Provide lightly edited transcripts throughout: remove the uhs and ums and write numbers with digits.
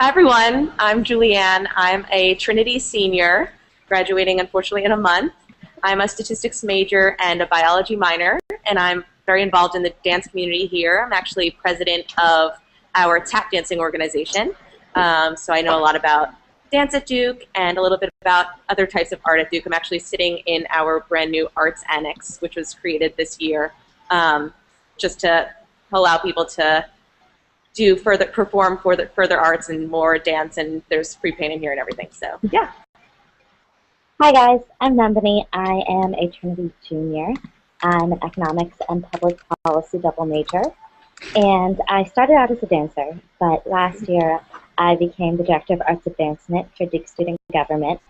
Hi everyone, I'm Julianne. I'm a Trinity senior, graduating unfortunately in a month. I'm a statistics major and a biology minor, and I'm very involved in the dance community here. I'm actually president of our tap dancing organization, so I know a lot about dance at Duke and a little bit about other types of art at Duke. I'm actually sitting in our brand new arts annex, which was created this year, just to allow people to perform further arts and more dance, and there's free paint in here and everything. So yeah. Hi guys, I'm Nambani. I am a Trinity junior. I'm an economics and public policy double major, and I started out as a dancer, but last year I became the director of arts advancement for Duke Student Government,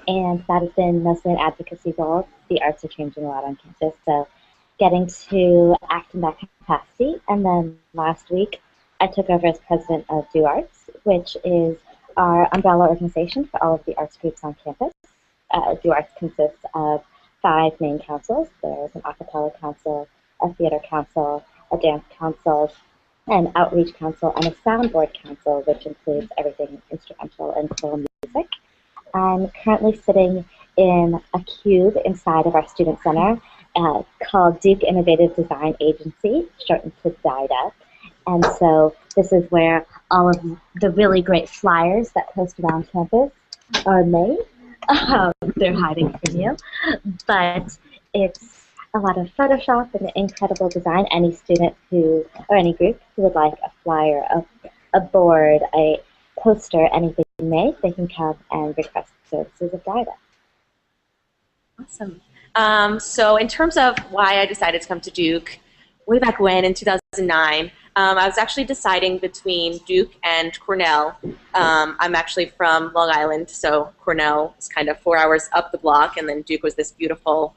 and that has been mostly an advocacy role. The arts are changing a lot on campus, so getting to act in that capacity. And then last week I took over as president of Do Arts, which is our umbrella organization for all of the arts groups on campus. Do Arts consists of 5 main councils. There's an a cappella council, a theater council, a dance council, an outreach council, and a soundboard council, which includes everything instrumental and film music. I'm currently sitting in a cube inside of our student center called Duke Innovative Design Agency, shortened to DIDA. And so this is where all of the really great flyers that post around campus are made. They're hiding from you. But it's a lot of Photoshop and incredible design. Any student or any group who would like a flyer, a board, a poster, anything made, they can come and request the services of DIDA. Awesome. So in terms of why I decided to come to Duke, way back when in 2009, I was actually deciding between Duke and Cornell. I'm actually from Long Island, so Cornell is kind of 4 hours up the block, and then Duke was this beautiful,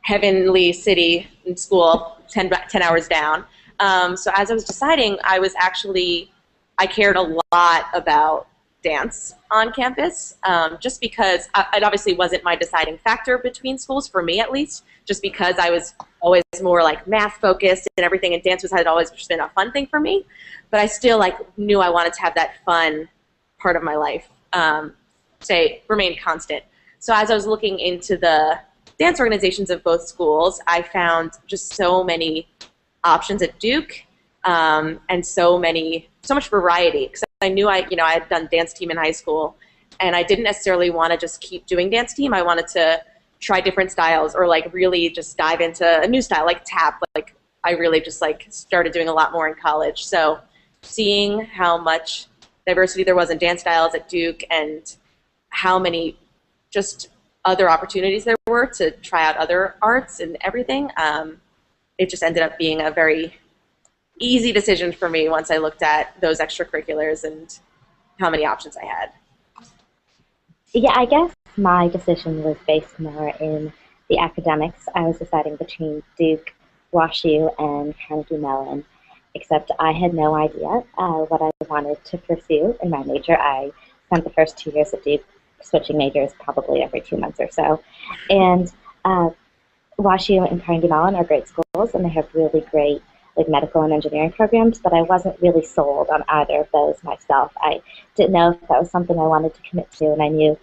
heavenly city and school 10 hours down. So as I was deciding, I cared a lot about dance on campus, just because it obviously wasn't my deciding factor between schools, for me at least, just because I was always more like math focused and everything, and dance had always just been a fun thing for me. But I still knew I wanted to have that fun part of my life remain constant. So as I was looking into the dance organizations of both schools, I found just so many options at Duke, and so much variety. Because I knew I had done dance team in high school, and I didn't necessarily want to just keep doing dance team. I wanted to try different styles, or really just dive into a new style like tap. I really just started doing a lot more in college. So seeing how much diversity there was in dance styles at Duke, and how many just other opportunities there were to try out other arts and everything, it just ended up being a very easy decision for me once I looked at those extracurriculars and how many options I had. Yeah, I guess my decision was based more in the academics. I was deciding between Duke, WashU, and Carnegie Mellon, except I had no idea what I wanted to pursue in my major. I spent the first 2 years at Duke switching majors probably every 2 months or so. And WashU and Carnegie Mellon are great schools, and they have really great medical and engineering programs, but I wasn't really sold on either of those myself. I didn't know if that was something I wanted to commit to, and I knew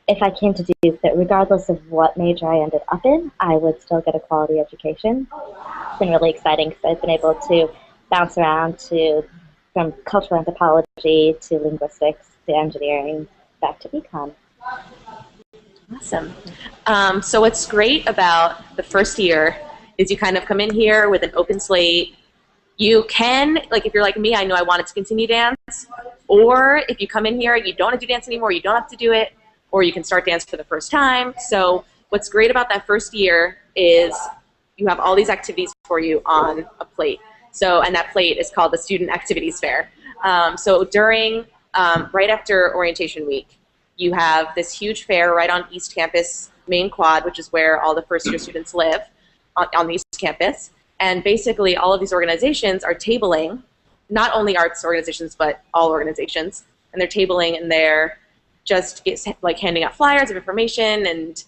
if I came to Duke that regardless of what major I ended up in, I would still get a quality education. It's been really exciting because I've been able to bounce around from cultural anthropology to linguistics to engineering back to econ. Awesome. So what's great about the first year is you kind of come in here with an open slate. You can, if you're like me, I know I wanted to continue dance, or if you come in here, you don't want to do dance anymore, you don't have to do it, or you can start dance for the first time. So what's great about that first year is you have all these activities for you on a plate. So, and that plate is called the Student Activities Fair. So during, right after orientation week, you have this huge fair right on East Campus, main quad, which is where all the first year students live on the East Campus. And basically all of these organizations are tabling, not only arts organizations, but all organizations. And they're tabling, and they're just handing out flyers of information, and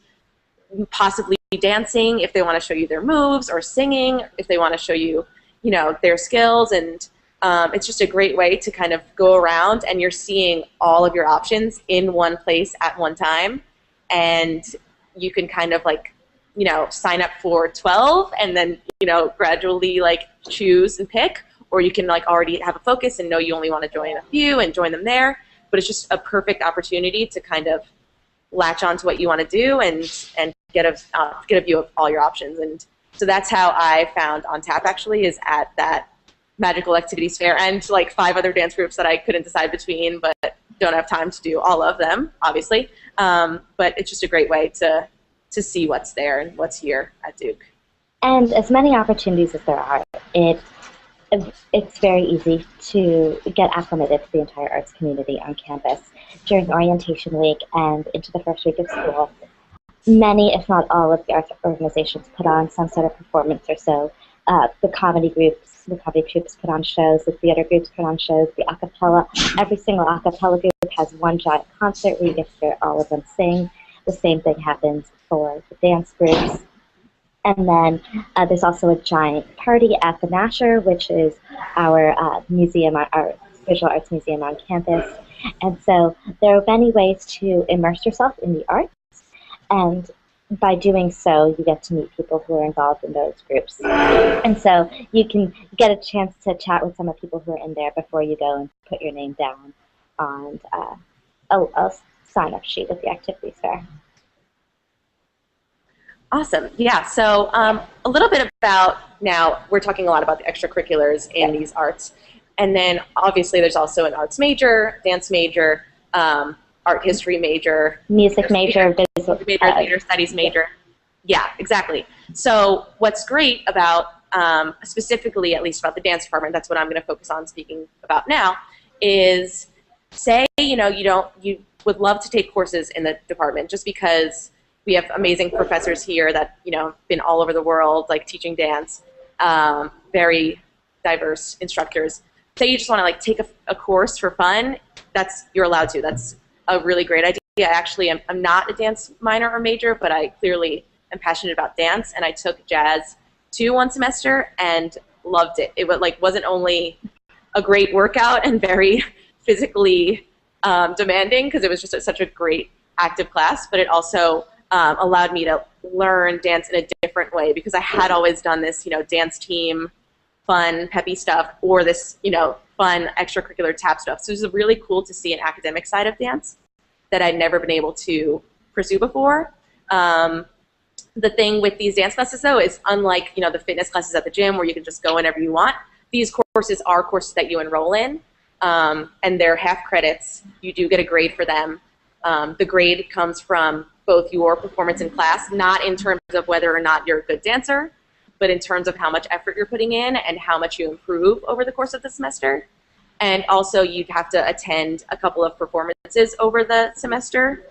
possibly dancing if they want to show you their moves, or singing if they want to show you, their skills. And it's just a great way to kind of go around and you're seeing all of your options in one place at one time. And you can kind of like, you know, sign up for 12 and then, you know, gradually like choose and pick, or you can like already have a focus and know you only want to join a few and join them there. But it's just a perfect opportunity to kind of latch on to what you want to do and get a view of all your options. And so that's how I found On Tap, actually, is at that Magical Activities Fair, and like 5 other dance groups that I couldn't decide between, but don't have time to do all of them, obviously. But it's just a great way to see what's there and what's here at Duke. And as many opportunities as there are, it's very easy to get acclimated to the entire arts community on campus. During orientation week and into the first week of school, many, if not all, of the arts organizations put on some sort of performance or so. The comedy troops put on shows, the theater groups put on shows, the a cappella, every single a cappella group has one giant concert where you get to hear all of them sing. The same thing happens for the dance groups. And then there's also a giant party at the Nasher, which is our museum, our visual arts museum on campus. And so there are many ways to immerse yourself in the arts, and by doing so, you get to meet people who are involved in those groups. And so you can get a chance to chat with some of the people who are in there before you go and put your name down on a sign-up sheet at the activities fair. Awesome. Yeah, so a little bit about, now we're talking a lot about the extracurriculars in these arts. And then obviously there's also an arts major, dance major, art history major, music major, theater studies major. Yeah, exactly. So what's great about, specifically at least about the dance department, that's what I'm going to focus on speaking about now, is say, you know, you would love to take courses in the department just because we have amazing professors here that, you know, been all over the world, like teaching dance, very diverse instructors. Say you just want to like take a course for fun, you're allowed to. That's a really great idea. Actually, I'm not a dance minor or major, but I clearly am passionate about dance, and I took jazz 2 one semester and loved it. It wasn't only a great workout and very physically demanding, because it was just such a great active class, but it also allowed me to learn dance in a different way, because I had always done this, you know, dance team, fun, peppy stuff, or this, you know, fun extracurricular tap stuff. So it was really cool to see an academic side of dance that I'd never been able to pursue before. The thing with these dance classes, though, is unlike, you know, the fitness classes at the gym where you can just go whenever you want, these courses are courses that you enroll in, and they're half credits. You do get a grade for them. The grade comes from both your performance in class, not in terms of whether or not you're a good dancer, but in terms of how much effort you're putting in and how much you improve over the course of the semester. And also you'd have to attend a couple of performances over the semester,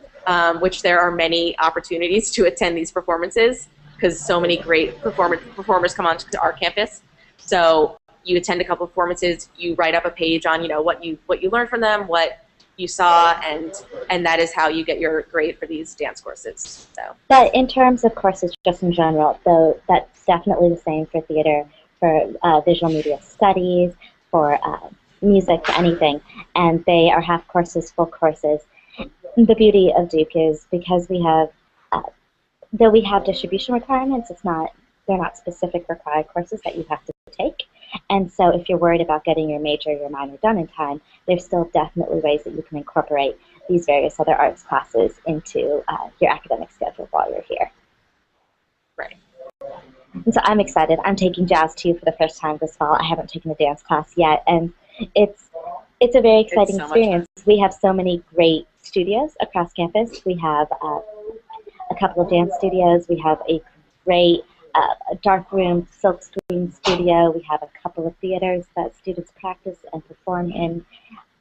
which there are many opportunities to attend these performances because so many great performers come onto our campus. So you attend a couple of performances, you write up a page on, you know, what you learned from them, what you saw, and that is how you get your grade for these dance courses. So. But in terms of courses just in general, though, that's definitely the same for theater, for visual media studies, for music, anything, and they are half courses, full courses. The beauty of Duke is because we have, though we have distribution requirements, they're not specific required courses that you have to take. And so if you're worried about getting your major or your minor done in time, there's still definitely ways that you can incorporate these various other arts classes into your academic schedule while you're here. Right. And so I'm excited. I'm taking jazz too for the first time this fall. I haven't taken a dance class yet, and it's a very exciting experience. We have so many great studios across campus. We have a couple of dance studios. We have a great dark room, silk screen studio. We have a couple of theaters that students practice and perform in.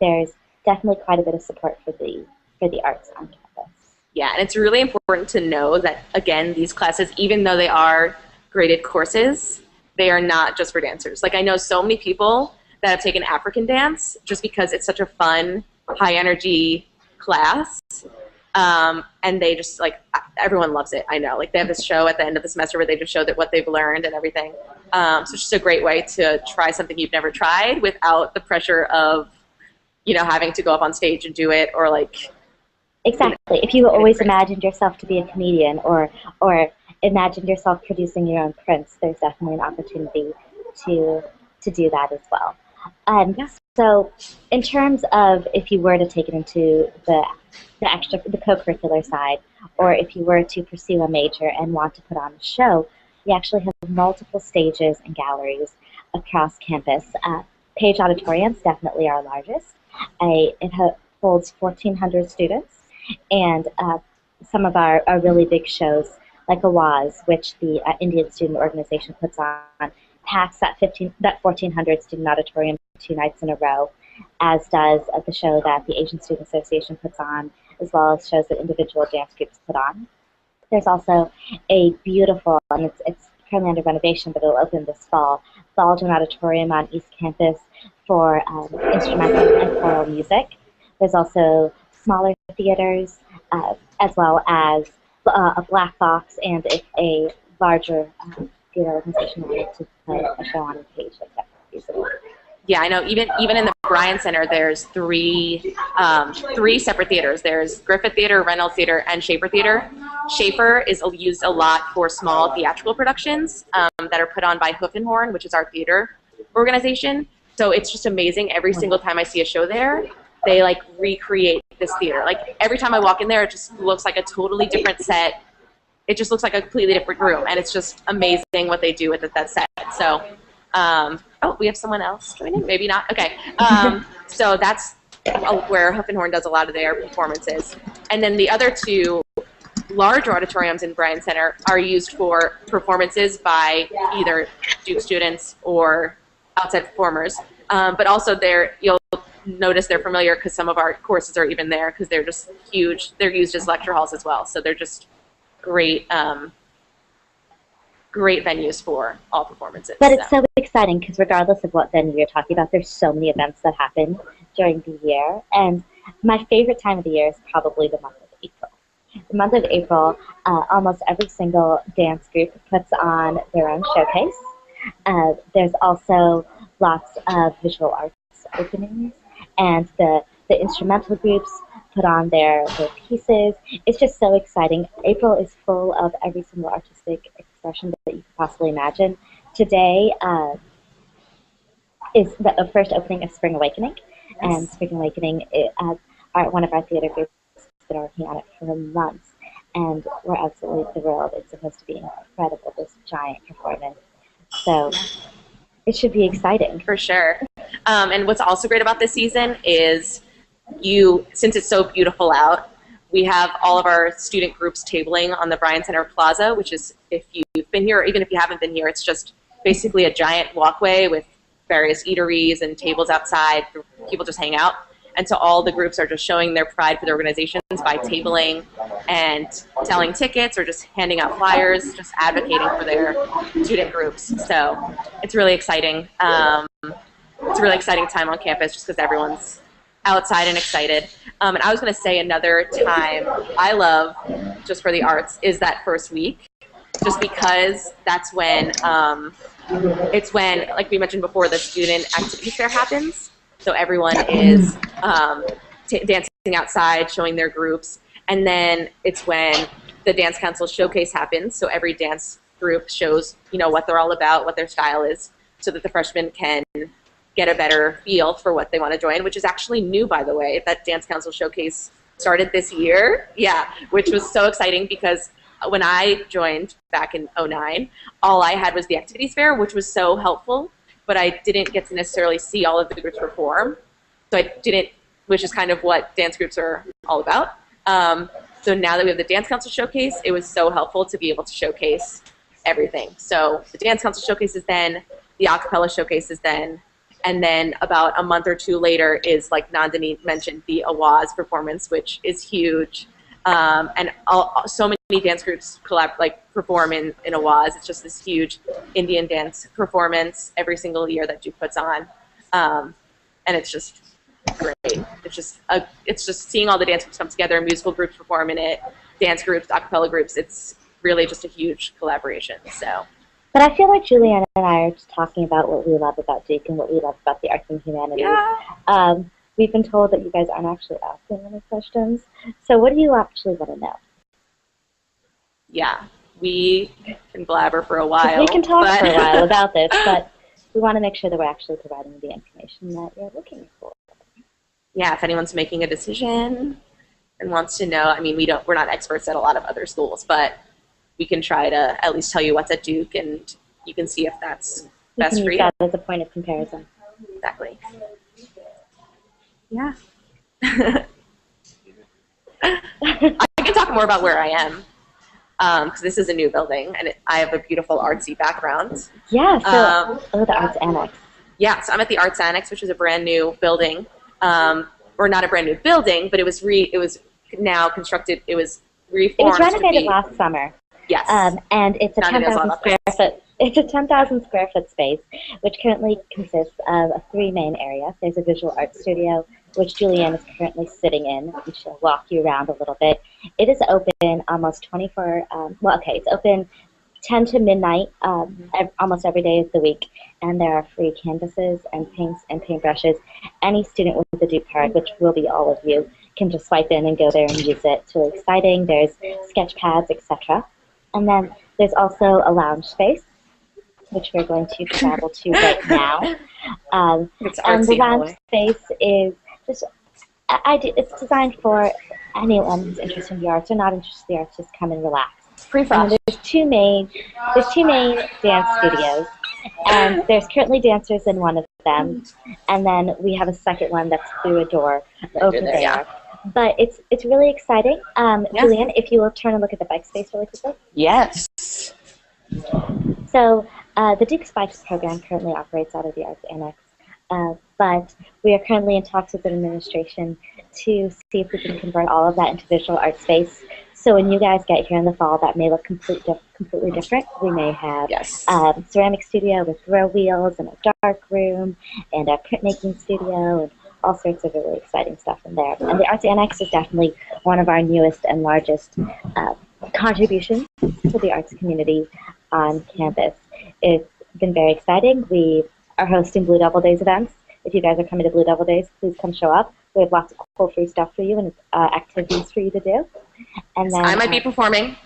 There's definitely quite a bit of support for the arts on campus. Yeah, and it's really important to know that, again, these classes, even though they are graded courses, they are not just for dancers. Like, I know so many people that have taken African dance just because it's such a fun, high-energy class. And they just, like, everyone loves it, I know. Like, they have this show at the end of the semester where they just show that what they've learned and everything. So it's just a great way to try something you've never tried without the pressure of, you know, having to go up on stage and do it, or like... Exactly. If you always imagined yourself to be a comedian, or imagined yourself producing your own prints, there's definitely an opportunity to do that as well. So in terms of if you were to take it into the co-curricular side, or if you were to pursue a major and want to put on a show, we actually have multiple stages and galleries across campus. Page Auditorium is definitely our largest. It holds 1,400 students, and some of our really big shows, like AWAZ, which the Indian Student Organization puts on, packs that 1,400 student auditorium 2 nights in a row, as does the show that the Asian Student Association puts on, as well as shows that individual dance groups put on. There's also a beautiful, and it's currently under renovation, but it'll open this fall, Baldwin Auditorium on East Campus for instrumental and choral music. There's also smaller theaters, as well as a black box, and if a larger theater organization wanted to put a show on a page, like that feasible. Yeah, I know. Even in the Bryan Center, there's three separate theaters. There's Griffith Theater, Reynolds Theater, and Schaefer Theater. Schaefer is used a lot for small theatrical productions that are put on by Hoof and Horn, which is our theater organization. So it's just amazing. Every single time I see a show there, they like recreate this theater. Like every time I walk in there, it just looks like a totally different set. It just looks like a completely different room, and it's just amazing what they do with that set. So. Oh, we have someone else joining? Maybe not. Okay. So that's where Hoof and Horn does a lot of their performances. And then the other two larger auditoriums in Bryan Center are used for performances by either Duke students or outside performers. But also you'll notice they're familiar because some of our courses are even there because they're just huge. They're used as lecture halls as well. So they're just great great venues for all performances. But it's so exciting because regardless of what venue you're talking about, there's so many events that happen during the year. And my favorite time of the year is probably the month of April. The month of April, almost every single dance group puts on their own showcase. There's also lots of visual arts openings, and the instrumental groups put on their pieces. It's just so exciting. April is full of every single artistic expression that you could possibly imagine. Today is the first opening of Spring Awakening, and Spring Awakening, one of our theater groups has been working on it for months, and we're absolutely thrilled. It's supposed to be incredible, this giant performance. So it should be exciting. For sure. And what's also great about this season is since it's so beautiful out, we have all of our student groups tabling on the Bryan Center Plaza, which is, if you've been here, or even if you haven't been here, it's just basically a giant walkway with various eateries and tables outside for people just hang out. And so all the groups are just showing their pride for their organizations by tabling and selling tickets or just handing out flyers, just advocating for their student groups. So it's really exciting. It's a really exciting time on campus just because everyone's outside and excited. And I was going to say another time I love, just for the arts, is that first week, just because that's when, it's when, like we mentioned before, the student activity fair happens. So everyone is dancing outside, showing their groups. And then it's when the Dance Council Showcase happens. So every dance group shows, what they're all about, what their style is, so that the freshmen can get a better feel for what they want to join, which is actually new, by the way. That Dance Council Showcase started this year, which was so exciting because when I joined back in '09, all I had was the activities fair, which was so helpful, but I didn't get to necessarily see all of the groups perform. So which is kind of what dance groups are all about. So now that we have the Dance Council Showcase, it was so helpful to be able to showcase everything. So the Dance Council Showcase is then, the Acapella Showcase is then, and then about a month or two later is, like Nandini mentioned, the AWAZ performance, which is huge. And so many dance groups perform in AWAZ. It's just this huge Indian dance performance every single year that Duke puts on. And it's just great. It's just seeing all the dance groups come together, musical groups perform in it, dance groups, a cappella groups. It's really just a huge collaboration. So. But I feel like Julianne and I are just talking about what we love about Duke and what we love about the arts and humanities. Yeah. We've been told that you guys aren't actually asking any questions. So what do you actually want to know? Yeah, we can blabber for a while. We can talk for a while about this, but we want to make sure that we're actually providing the information that you're looking for. Yeah, if anyone's making a decision and wants to know, I mean, we're not experts at a lot of other schools, but we can try to at least tell you what's at Duke, and you can see if that's best for you. That as a point of comparison. Exactly. Yeah. I can talk more about where I am, because this is a new building, and I have a beautiful artsy background. Yeah, so the Arts Annex. Yeah, so I'm at the Arts Annex, which is a brand new building, or not a brand new building, but it was now constructed. It was reformed. It was renovated last summer. Yes. And it's a 10,000 square foot. It's a 10,000 square foot space, which currently consists of three main areas. There's a visual arts studio, which Julianne is currently sitting in, and she'll walk you around a little bit. It is open almost 24. It's open 10 to midnight almost every day of the week, and there are free canvases and paints and paintbrushes. Any student with a Duke card, which will be all of you, can just swipe in and go there and use it. It's really exciting. There's sketch pads, etc. And then there's also a lounge space, which we're going to travel to right now. And the lounge space is just, it's designed for anyone who's interested in the arts or not interested in the arts, just come and relax. There's two main dance studios, and there's currently dancers in one of them, and then we have a second one that's through a door over there. Yeah. But it's really exciting. Julianne, if you will turn and look at the bike space really quickly. Yes. So the Duke's Bikes program currently operates out of the Arts Annex, but we are currently in talks with the administration to see if we can convert all of that into visual art space. So when you guys get here in the fall, that may look completely different. We may have ceramic studio with throw wheels and a dark room and a printmaking studio and all sorts of really exciting stuff in there. And the Arts Annex is definitely one of our newest and largest contributions to the arts community on campus. It's been very exciting. We are hosting Blue Devil Days events. If you guys are coming to Blue Devil Days, please come show up. We have lots of cool free stuff for you and activities for you to do. And then I might be performing.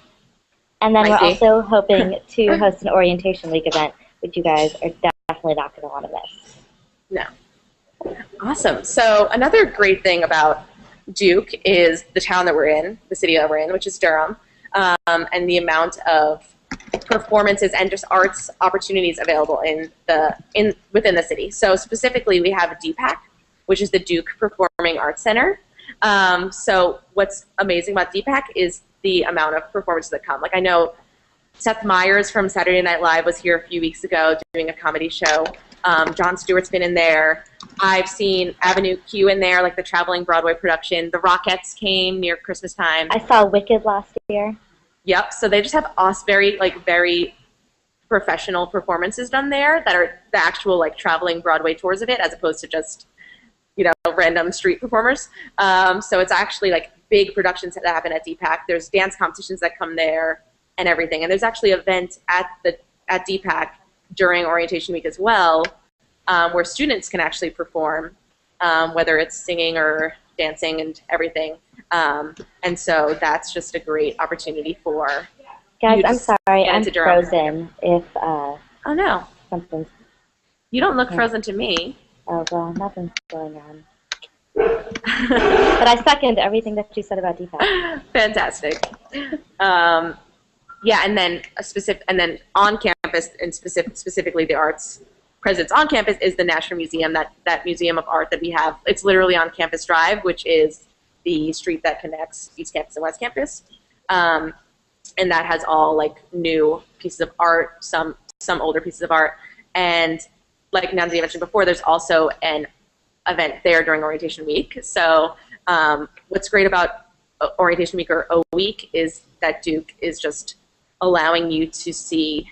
And then we're also hoping to host an Orientation Week event, which you guys are definitely not going to want to miss. No. Awesome. So another great thing about Duke is the town that we're in, the city that we're in, which is Durham, and the amount of performances and just arts opportunities available within the city. So specifically, we have DPAC, which is the Duke Performing Arts Center. So what's amazing about DPAC is the amount of performances that come. Like I know Seth Meyers from Saturday Night Live was here a few weeks ago doing a comedy show. Jon Stewart's been in there. I've seen Avenue Q in there, like the traveling Broadway production. The Rockettes came near Christmas time. I saw Wicked last year. Yep. So they just have very professional performances done there that are the actual traveling Broadway tours of it, as opposed to just random street performers. So it's actually big productions that happen at DPAC. There's dance competitions that come there and everything. And there's actually an event at DPAC during orientation week as well, where students can actually perform, whether it's singing or dancing and everything. And so that's just a great opportunity for guys. I'm sorry, I'm frozen. If oh no, something's. You don't look frozen to me. Oh well, nothing's going on. But I second everything that you said about DPAC. Fantastic. Yeah, and then on campus, and specifically the arts presence on campus is the National Museum, that museum of art that we have. It's literally on Campus Drive, which is the street that connects East Campus and West Campus, and that has all new pieces of art, some older pieces of art, and like Nancy mentioned before, there's also an event there during orientation week. So what's great about orientation week or O week is that Duke is just allowing you to see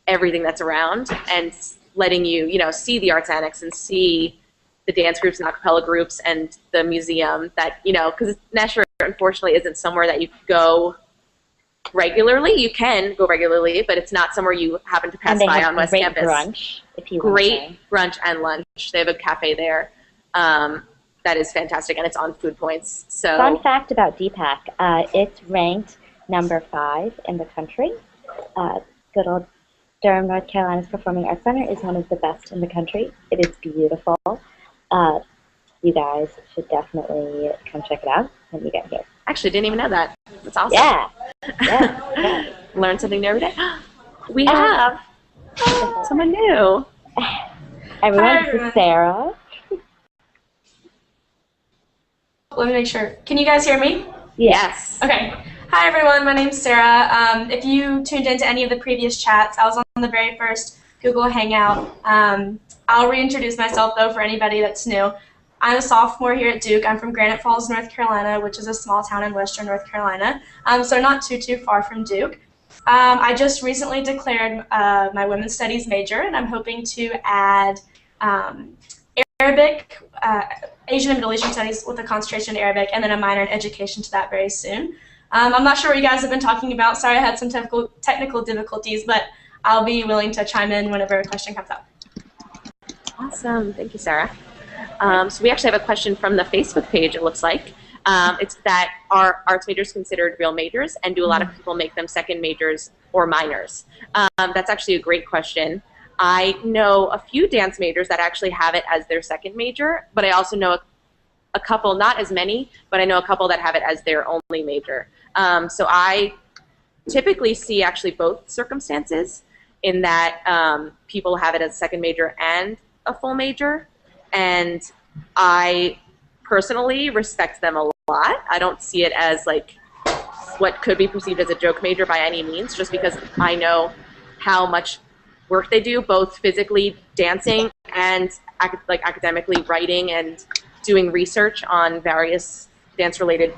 everything that's around and letting you, see the Arts Annex and see the dance groups and a cappella groups and the museum that, you know, because Nashua unfortunately isn't somewhere that you go regularly. You can go regularly, but it's not somewhere you happen to pass by on West Campus. Brunch, if you great brunch and lunch. They have a cafe there that is fantastic, and it's on Food Points. So fun fact about Deepak, it's ranked number 5 in the country. Good old Durham, North Carolina's Performing Arts Center is one of the best in the country. It is beautiful. You guys should definitely come check it out when you get here. Actually, didn't even know that. That's awesome. Yeah. Learn something new every day. We have someone new. Everyone, this is Sarah. Let me make sure. Can you guys hear me? Yes. Okay. Hi, everyone. My name's Sarah. If you tuned into any of the previous chats, I was on the very first Google Hangout. I'll reintroduce myself, though, for anybody that's new. I'm a sophomore here at Duke. I'm from Granite Falls, North Carolina, which is a small town in western North Carolina, so not too far from Duke. I just recently declared my women's studies major, and I'm hoping to add Arabic, Asian and Middle Eastern studies with a concentration in Arabic, and then a minor in education to that very soon. I'm not sure what you guys have been talking about. Sorry I had some technical difficulties, but I'll be willing to chime in whenever a question comes up. Awesome. Thank you, Sarah. So we actually have a question from the Facebook page, it looks like. It's that are arts majors considered real majors, and do a lot of people make them second majors or minors? That's actually a great question. I know a few dance majors that actually have it as their second major, but I also know a couple, not as many, but I know a couple that have it as their only major. So I typically see actually both circumstances in that people have it as second major and a full major, and I personally respect them a lot. I don't see it as like what could be perceived as a joke major by any means, just because I know how much work they do, both physically dancing and academically writing and doing research on various dance-related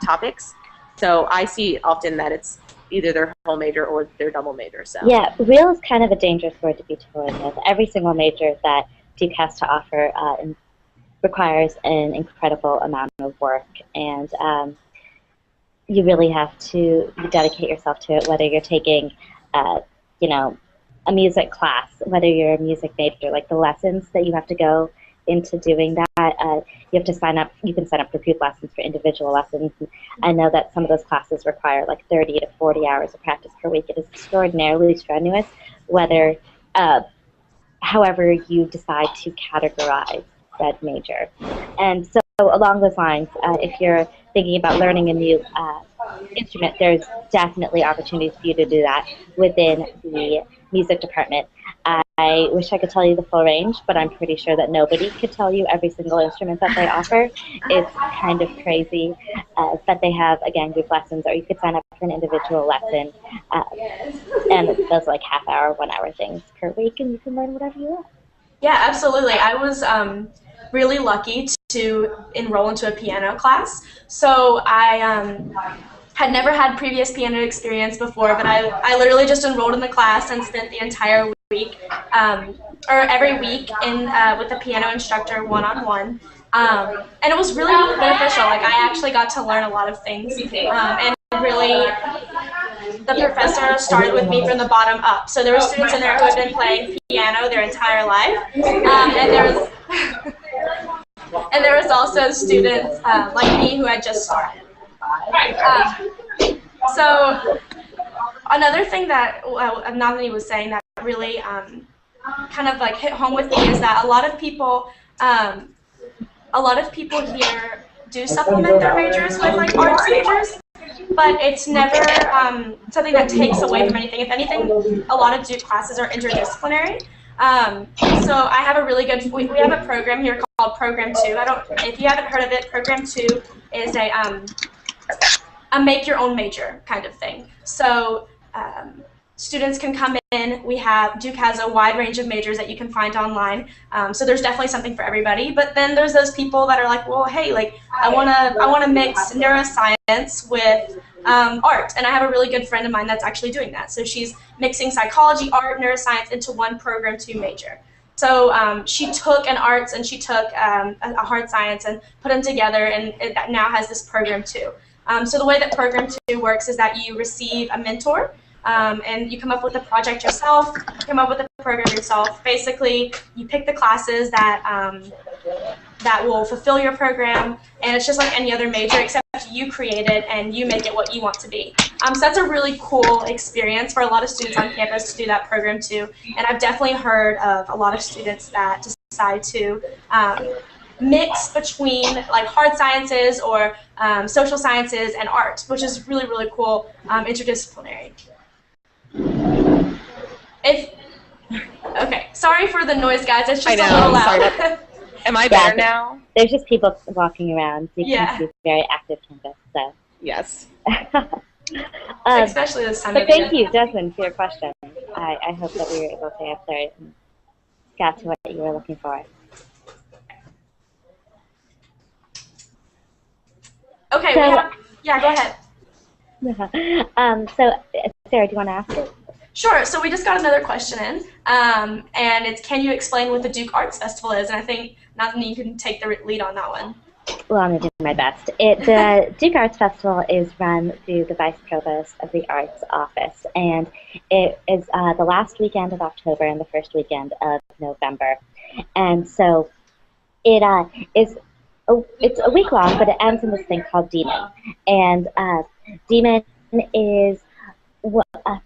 topics. So I see often that it's either their whole major or their double major. So yeah, real is kind of a dangerous word to be toying with. Every single major that Duke has to offer requires an incredible amount of work, and you really have to dedicate yourself to it, whether you're taking, you know, a music class, whether you're a music major, like the lessons that you have to go into doing that, you have to sign up. You can sign up for group lessons, for individual lessons. I know that some of those classes require like 30 to 40 hours of practice per week. It is extraordinarily strenuous, whether, however you decide to categorize said major. And so along those lines, if you're thinking about learning a new instrument, there's definitely opportunities for you to do that within the music department. I wish I could tell you the full range, but I'm pretty sure that nobody could tell you every single instrument that they offer. It's kind of crazy that they have, again, group lessons, or you could sign up for an individual lesson, and it's those like half-hour, 1-hour things per week, and you can learn whatever you want. Yeah, absolutely. I was really lucky to enroll into a piano class. So I had never had previous piano experience before, but I literally just enrolled in the class and spent the entire week, or every week, in with the piano instructor one-on-one. And it was really beneficial. Like, I actually got to learn a lot of things, and really, the professor started with me from the bottom up. So there were students in there who had been playing piano their entire life, and there was also students like me who had just started. So another thing that Nambani was saying that really kind of like hit home with me is that a lot of people here do supplement their majors with like arts majors, but it's never something that takes away from anything. If anything, a lot of Duke classes are interdisciplinary. So I have a really good, we have a program here called Program 2. If you haven't heard of it, Program 2 is a make your own major kind of thing. So students can come in. Duke has a wide range of majors that you can find online. So there's definitely something for everybody. But then there's those people that are like, well, hey, like I wanna mix neuroscience with art, and I have a really good friend of mine that's actually doing that. So she's mixing psychology, art, neuroscience into one Program 2 major. So she took an arts and she took a hard science and put them together, and it now has this program too. So the way that program 2 works is that you receive a mentor, and you come up with a project yourself, come up with a program yourself. Basically, you pick the classes that that will fulfill your program, and it's just like any other major, except you create it and you make it what you want to be. So that's a really cool experience for a lot of students on campus to do that program too. And I've definitely heard of a lot of students that decide to mix between like hard sciences or social sciences and art, which is really, really cool, interdisciplinary. Okay, sorry for the noise, guys. It's just a little loud. Am I better now? There's just people walking around. So you can see it's a very active campus. So. Yes. Especially this time of year. But thank you, Desmond, for your question. I hope that we were able to answer it and got to what you were looking for. Okay, so, yeah, go ahead. So, Sarah, do you want to ask it? Sure. So we just got another question in, and it's, can you explain what the Duke Arts Festival is? And I think, Nathan, you can take the lead on that one. Well, I'm going to do my best. The Duke Arts Festival is run through the Vice Provost of the Arts Office, and it is the last weekend of October and the first weekend of November. And so it is it's a week long, but it ends in this thing called Demon. And Demon is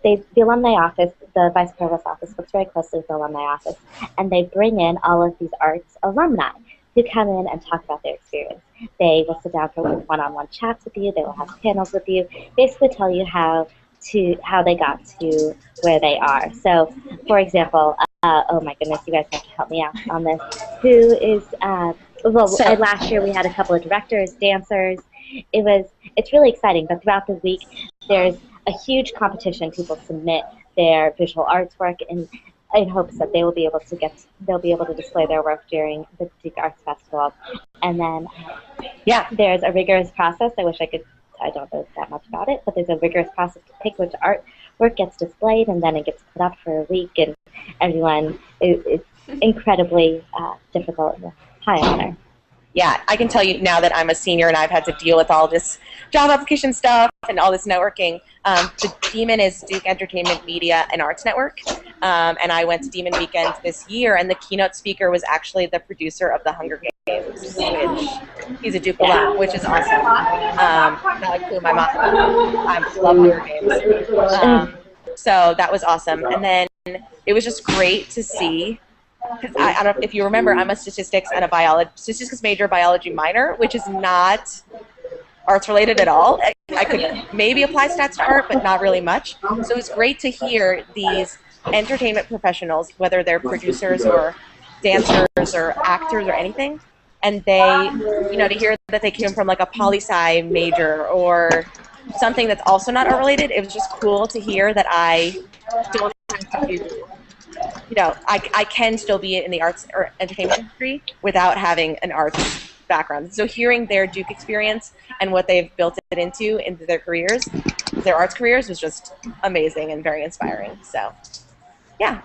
the alumni office, the Vice Provost office, works very closely with the alumni office, and they bring in all of these arts alumni who come in and talk about their experience. They will sit down for one-on-one chats with you. They will have panels with you, basically tell you how they got to where they are. So, for example, oh my goodness, you guys have to help me out on this. Who is last year we had a couple of directors, dancers. It's really exciting. But throughout the week, there's a huge competition. People submit their visual arts work in hopes that they'll be able to display their work during the Duke Arts Festival. And then there's a rigorous process. I don't know that much about it, but there's a rigorous process to pick which artwork gets displayed, and then it gets put up for a week, and it's incredibly difficult and a high honor. Yeah, I can tell you now that I'm a senior and I've had to deal with all this job application stuff and all this networking. The Demon is Duke Entertainment Media and Arts Network, and I went to Demon Weekend this year, and the keynote speaker was actually the producer of the Hunger Games, which he's a Duke alum, which is awesome. Not like who my mom. I love Hunger Games. So that was awesome, and then it was just great to see. Because I don't know if you remember, I'm a statistics major, biology minor, which is not arts related at all. I could maybe apply stats to art, but not really much. So it's great to hear these entertainment professionals, whether they're producers or dancers or actors or anything, and they, to hear that they came from like a poli-sci major or something that's also not art related. It was just cool to hear that I don't have to do. I can still be in the arts or entertainment industry without having an arts background. So hearing their Duke experience and what they've built it into their careers, their arts careers, was just amazing and very inspiring. So, yeah.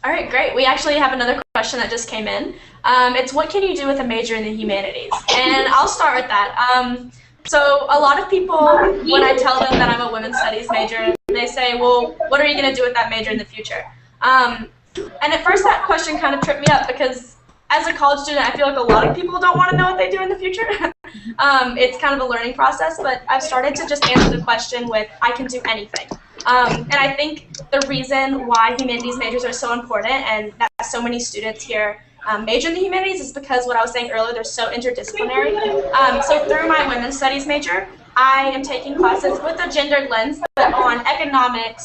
All right, great. We actually have another question that just came in. It's, what can you do with a major in the humanities? And I'll start with that. So a lot of people, when I tell them that I'm a women's studies major, they say, well, what are you going to do with that major in the future? And at first that question kind of tripped me up, because as a college student, I feel like a lot of people don't want to know what they do in the future. It's kind of a learning process, but I've started to just answer the question with, I can do anything. And I think the reason why humanities majors are so important and that so many students here major in the humanities is because what I was saying earlier, they're so interdisciplinary. So through my women's studies major, I am taking classes with a gendered lens, but on economics,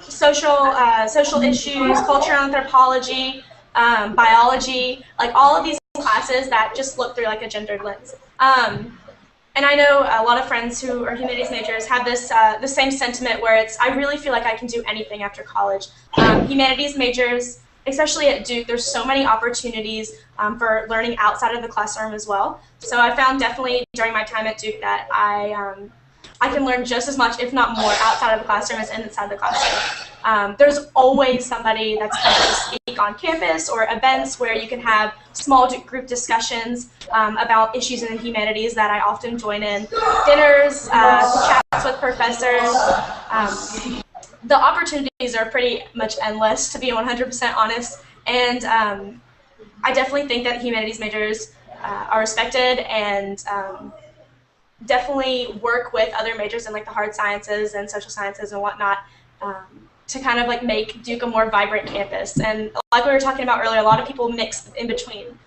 social issues, cultural anthropology, biology, like all of these classes that just look through like a gendered lens. And I know a lot of friends who are humanities majors have this the same sentiment where it's, I really feel like I can do anything after college. Humanities majors, especially at Duke, there's so many opportunities for learning outside of the classroom as well. So I found definitely during my time at Duke that I I can learn just as much, if not more, outside of the classroom as inside the classroom. There's always somebody that's coming to speak on campus, or events where you can have small group discussions about issues in the humanities that I often join in. Dinners, chats with professors. The opportunities are pretty much endless, to be 100% honest, and I definitely think that humanities majors are respected, and definitely work with other majors in like the hard sciences and social sciences and whatnot, to kind of like make Duke a more vibrant campus. And like we were talking about earlier, a lot of people mix in between.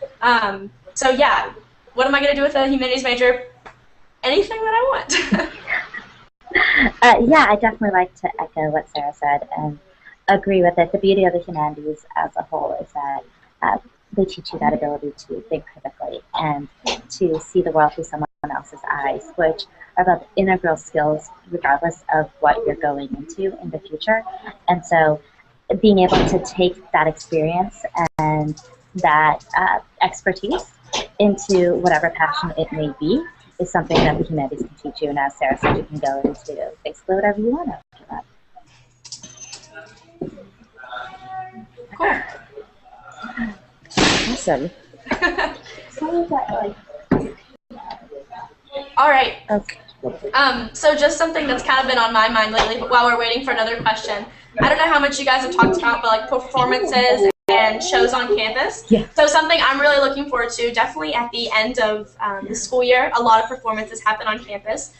So yeah, what am I going to do with a humanities major? Anything that I want. Yeah, I definitely like to echo what Sarah said and agree with it. The beauty of the humanities as a whole is that they teach you that ability to think critically and to see the world through someone else's eyes, which are both integral skills regardless of what you're going into in the future. And so being able to take that experience and that expertise into whatever passion it may be is something that the humanities can teach you. And as Sarah said, you can go into basically whatever you want after that. Cool. Awesome. All right. Okay. So just something that's kind of been on my mind lately, but while we're waiting for another question, I don't know how much you guys have talked about, but like performances and shows on campus. Yeah. So something I'm really looking forward to, definitely at the end of the school year, a lot of performances happen on campus.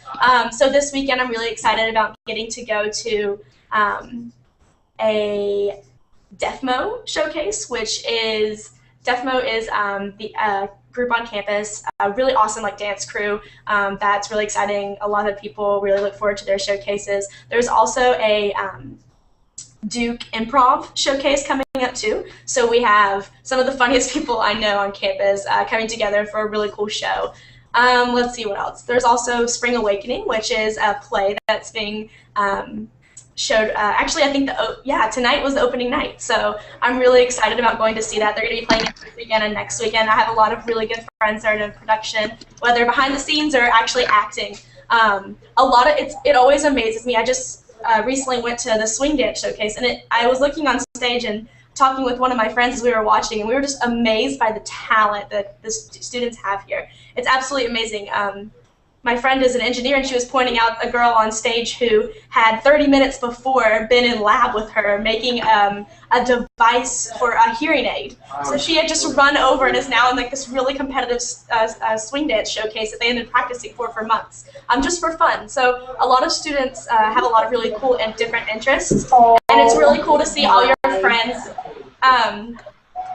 So this weekend I'm really excited about getting to go to a DEFMO showcase, which is, DEFMO is the group on campus, a really awesome like dance crew that's really exciting. A lot of people really look forward to their showcases. There's also a Duke improv showcase coming up too. So we have some of the funniest people I know on campus coming together for a really cool show. Let's see what else. There's also Spring Awakening, which is a play that's being showed. Actually, I think tonight was the opening night. So I'm really excited about going to see that. They're going to be playing it this weekend and next weekend. I have a lot of really good friends that are in production, whether behind the scenes or actually acting. It always amazes me. I just recently went to the swing dance showcase, and I was looking on stage and talking with one of my friends as we were watching, and we were just amazed by the talent that the students have here. It's absolutely amazing. My friend is an engineer, and she was pointing out a girl on stage who had 30 minutes before been in lab with her making a device for a hearing aid. So she had just run over and is now in like this really competitive swing dance showcase that they had been practicing for months, just for fun. So a lot of students have a lot of really cool and different interests, and it's really cool to see all your friends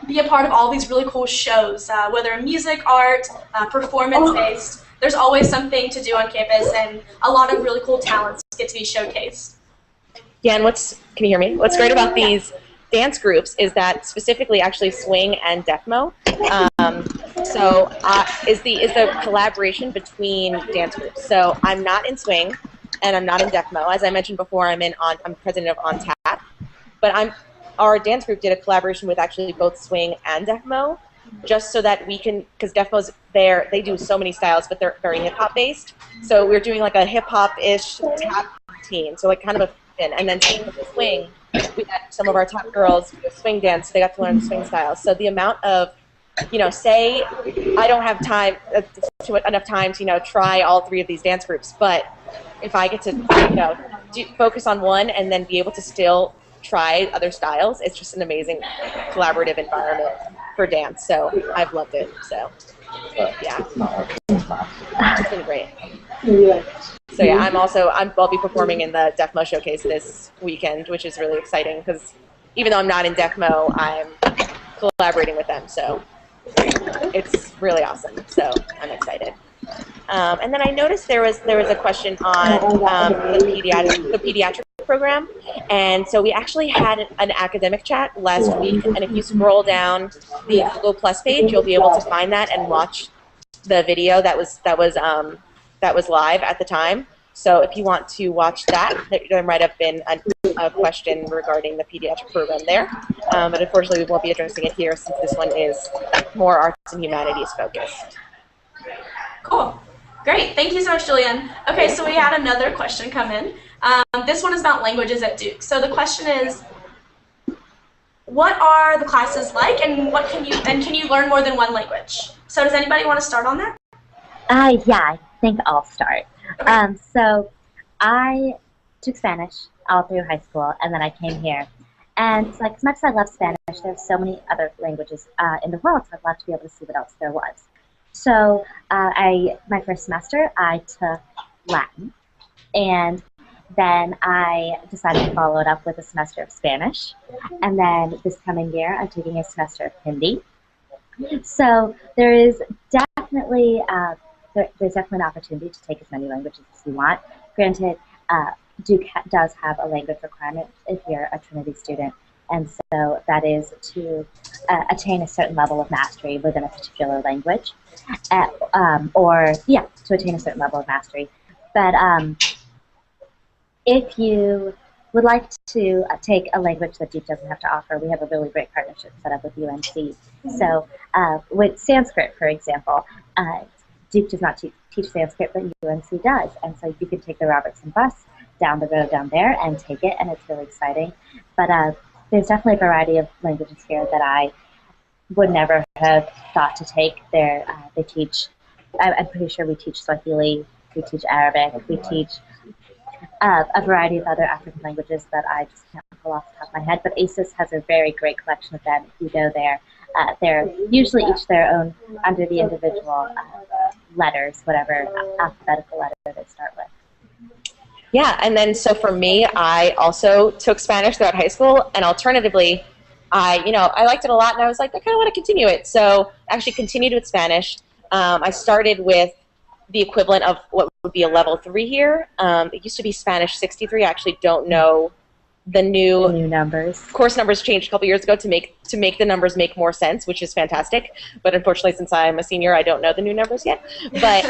be a part of all these really cool shows, whether music, art, performance-based. There's always something to do on campus, and a lot of really cool talents get to be showcased. Yeah, and can you hear me? What's great about these dance groups is that specifically actually swing and DEFMO is the collaboration between dance groups. So I'm not in swing and I'm not in DEFMO. As I mentioned before, I'm president of On Tap, but our dance group did a collaboration with actually both swing and DEFMO, just so that we can, because DEFMO's there, they do so many styles, but they're very hip-hop based. So we're doing like a hip-hop-ish tap routine, so like kind of a spin. And then same with the swing, we had some of our top girls do swing dance, so they got to learn the swing styles. So the amount of, say I don't have time, enough time to, try all three of these dance groups, but if I get to, focus on one and then be able to still try other styles, it's just an amazing collaborative environment for dance. So I've loved it. So yeah, it's been great. So yeah, I'll be performing in the DEFMO showcase this weekend, which is really exciting because even though I'm not in DEFMO, I'm collaborating with them. So it's really awesome. So I'm excited. And then I noticed there was a question on the pediatric program, and so we actually had an academic chat last week. And if you scroll down the Google Plus page, you'll be able to find that and watch the video that was live at the time. So if you want to watch that, there might have been a question regarding the pediatric program there, but unfortunately we won't be addressing it here since this one is more arts and humanities focused. Cool. Great, thank you so much, Julian. Okay, so we had another question come in. This one is about languages at Duke. So the question is, what are the classes like, and can you learn more than one language? So does anybody want to start on that? Yeah, I think I'll start. Okay. So I took Spanish all through high school, and then I came here. And it's like, as much as I love Spanish, there's so many other languages in the world, so I'd love to be able to see what else there was. So my first semester, I took Latin, and then I decided to follow it up with a semester of Spanish. And then this coming year, I'm taking a semester of Hindi. So there is definitely there's definitely an opportunity to take as many languages as you want. Granted, Duke does have a language requirement if you're a Trinity student, and so that is to attain a certain level of mastery within a particular language, to attain a certain level of mastery. But if you would like to take a language that Duke doesn't have to offer, we have a really great partnership set up with UNC. So with Sanskrit, for example, Duke does not teach Sanskrit, but UNC does. And so you can take the Robertson bus down the road down there and take it, and it's really exciting. But there's definitely a variety of languages here that I would never have thought to take. They teach, I'm pretty sure we teach Swahili, we teach Arabic, we teach a variety of other African languages that I just can't pull off the top of my head. But ACES has a very great collection of them. If you go there, they're usually each their own under the individual letters, whatever alphabetical letter they start with. Yeah, and then so for me, I also took Spanish throughout high school, and alternatively, I liked it a lot, and I was like, I kind of want to continue it. So I actually continued with Spanish. I started with the equivalent of what would be a level 3 here. It used to be Spanish 63. I actually don't know the new numbers. Course numbers changed a couple years ago to make the numbers make more sense, which is fantastic. But unfortunately, since I'm a senior, I don't know the new numbers yet. But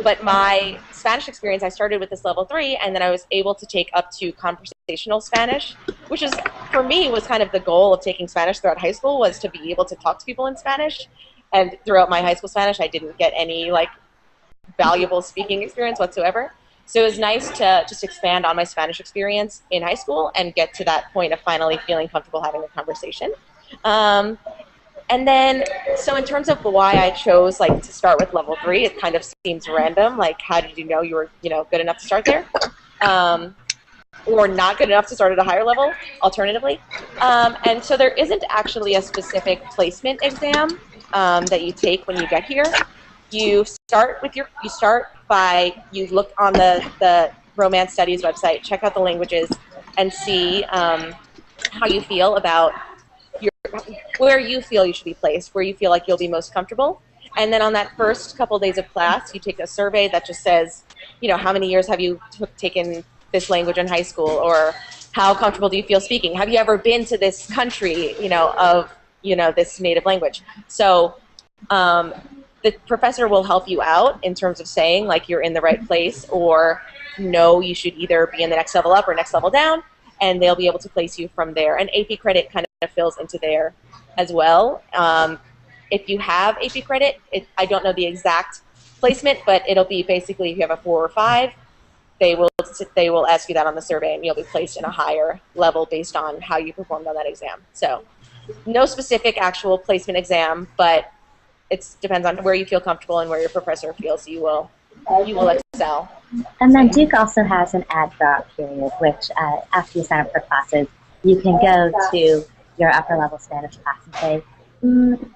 but my Spanish experience, I started with this level 3, and then I was able to take up to conversational Spanish, which is for me was kind of the goal of taking Spanish throughout high school, was to be able to talk to people in Spanish. And throughout my high school Spanish, I didn't get any valuable speaking experience whatsoever. So it was nice to just expand on my Spanish experience in high school and get to that point of finally feeling comfortable having a conversation. And then, so in terms of why I chose to start with level 3, it kind of seems random. How did you know you were good enough to start there, or not good enough to start at a higher level? Alternatively, and so there isn't actually a specific placement exam that you take when you get here. You start by you look on the Romance Studies website, check out the languages, and see how you feel about where you feel you should be placed, where you feel like you'll be most comfortable. And then on that first couple days of class, you take a survey that just says, how many years have you taken this language in high school, or how comfortable do you feel speaking? Have you ever been to this country, of this native language? So the professor will help you out in terms of saying you're in the right place, or no, you should either be in the next level up or next level down, and they'll be able to place you from there. And AP credit kind of fills into there as well. If you have AP credit, I don't know the exact placement, but it'll be basically if you have a 4 or 5, they will ask you that on the survey, and you'll be placed in a higher level based on how you performed on that exam. So no specific actual placement exam, but it depends on where you feel comfortable and where your professor feels you will excel. And then Duke also has an ad drop period, which after you sign up for classes, you can go to your upper level Spanish class and say,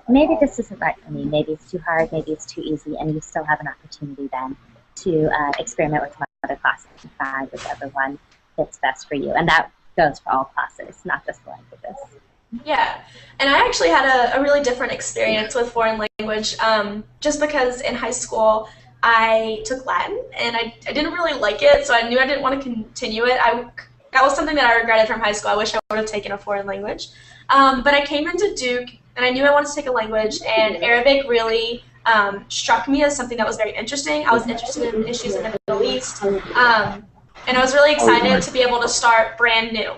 maybe this isn't right for me, maybe it's too hard, maybe it's too easy, and you still have an opportunity then to experiment with some other classes and find whichever one fits best for you. And that goes for all classes, not just the languages. Yeah, and I actually had a really different experience with foreign language, just because in high school I took Latin, and I didn't really like it, so I knew I didn't want to continue it. That was something that I regretted from high school. I wish I would have taken a foreign language. But I came into Duke, and I knew I wanted to take a language, and Arabic really struck me as something that was very interesting. I was interested in issues in the Middle East, and I was really excited to be able to start brand new.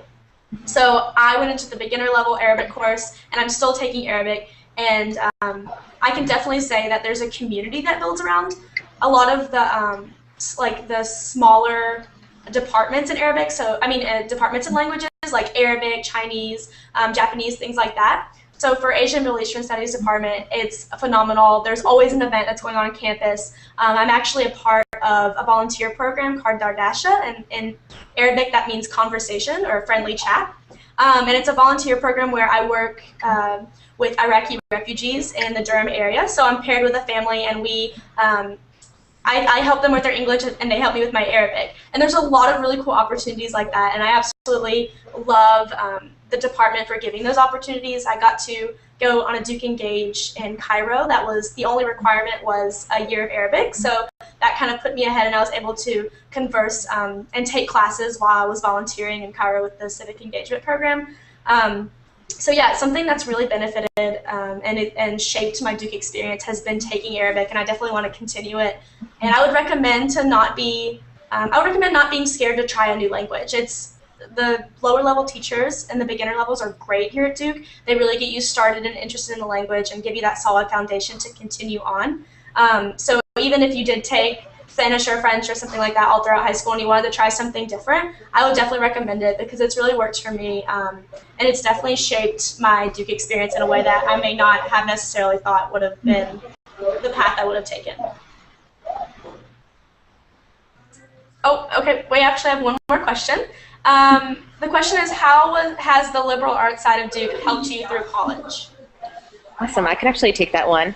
So I went into the beginner level Arabic course, and I'm still taking Arabic, and I can definitely say that there's a community that builds around a lot of the like the smaller departments in Arabic. So I mean departments in languages like Arabic, Chinese, Japanese, things like that. So for Asian Middle Eastern Studies department, it's phenomenal. There's always an event that's going on campus. I'm actually a part of a volunteer program called Dardasha, and in Arabic that means conversation or friendly chat. And it's a volunteer program where I work with Iraqi refugees in the Durham area. So I'm paired with a family, and I help them with their English, and they help me with my Arabic. And there's a lot of really cool opportunities like that, and I absolutely love the department for giving those opportunities. I got to go on a Duke Engage in Cairo. That was the only requirement was a year of Arabic, so that kind of put me ahead, and I was able to converse and take classes while I was volunteering in Cairo with the Civic Engagement Program. So yeah, something that's really benefited and shaped my Duke experience has been taking Arabic, and I definitely want to continue it. And I would recommend not being scared to try a new language. The lower level teachers and the beginner levels are great here at Duke. They really get you started and interested in the language and give you that solid foundation to continue on. So even if you did take Spanish or French or something like that all throughout high school and you wanted to try something different, I would definitely recommend it because it's really worked for me, and it's definitely shaped my Duke experience in a way that I may not have necessarily thought would have been the path I would have taken. Oh, okay, we actually have one more question. The question is, how has the liberal arts side of Duke helped you through college? Awesome, I can actually take that one.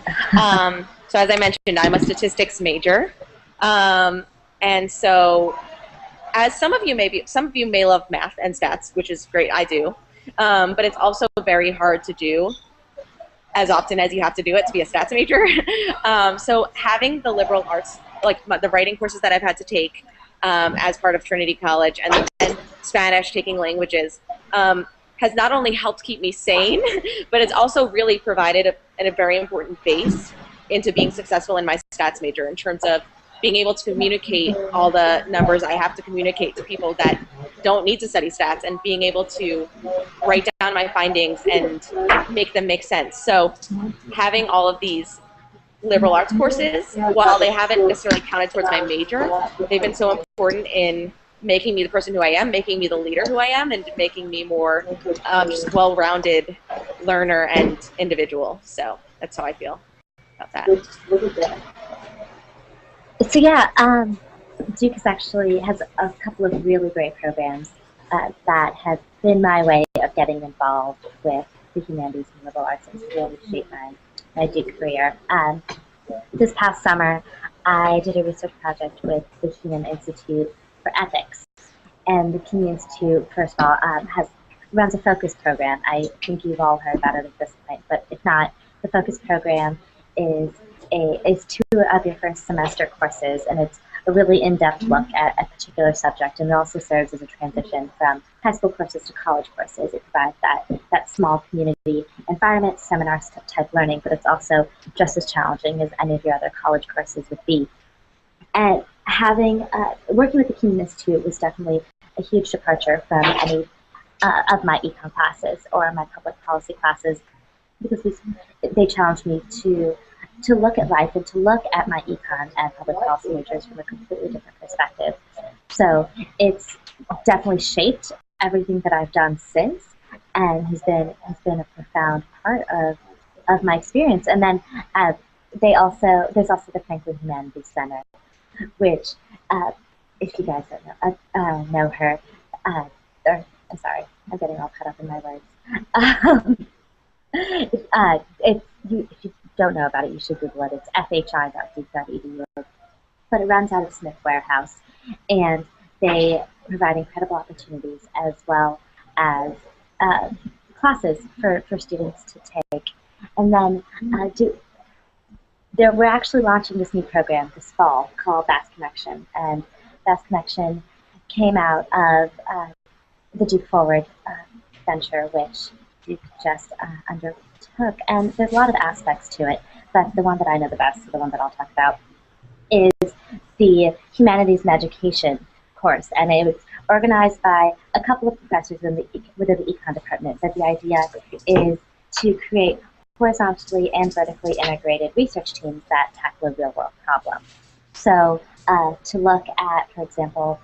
So as I mentioned, I'm a statistics major. And so as some of you may love math and stats, which is great, I do. But it's also very hard to do as often as you have to do it to be a stats major. So having the liberal arts, like the writing courses that I've had to take as part of Trinity College, and then Spanish, taking languages, has not only helped keep me sane, but it's also really provided a very important base into being successful in my stats major in terms of being able to communicate all the numbers I have to communicate to people that don't need to study stats, and being able to write down my findings and make them make sense. So having all of these liberal arts courses, while they haven't necessarily counted towards my major, they've been so important in making me the person who I am, making me the leader who I am, and making me more just well-rounded learner and individual. So that's how I feel about that. So yeah, Duke has a couple of really great programs that have been my way of getting involved with the humanities and liberal arts and really shaped my Duke career. This past summer, I did a research project with the Human Institute for Ethics. And the Human Institute, first of all, runs a focus program. I think you've all heard about it at this point, but if not, the focus program is two of your first semester courses, and it's a really in-depth look at a particular subject, and it also serves as a transition from high school courses to college courses. It provides that small community environment, seminar type learning, but it's also just as challenging as any of your other college courses would be. And working with the Human Institute was definitely a huge departure from any of my econ classes or my public policy classes, because they challenged me to look at life and to look at my econ and public policy majors from a completely different perspective. So it's definitely shaped everything that I've done since, and has been a profound part of my experience. And then there's also the Franklin Humanities Center, which, if you guys don't know her, I'm sorry, I'm getting all caught up in my words. If you don't know about it, you should Google it. It's fhi.duke.edu. But it runs out of Smith Warehouse, and they provide incredible opportunities as well as classes for students to take. And then we're actually launching this new program this fall called Vast Connection, and Vast Connection came out of the Duke Forward venture, which Duke just undertook, and there's a lot of aspects to it, but the one that I know the best, the one that I'll talk about, is the Humanities and Education course, and it was organized by a couple of professors within the econ department. But the idea is to create horizontally and vertically integrated research teams that tackle a real-world problem. So to look at, for example,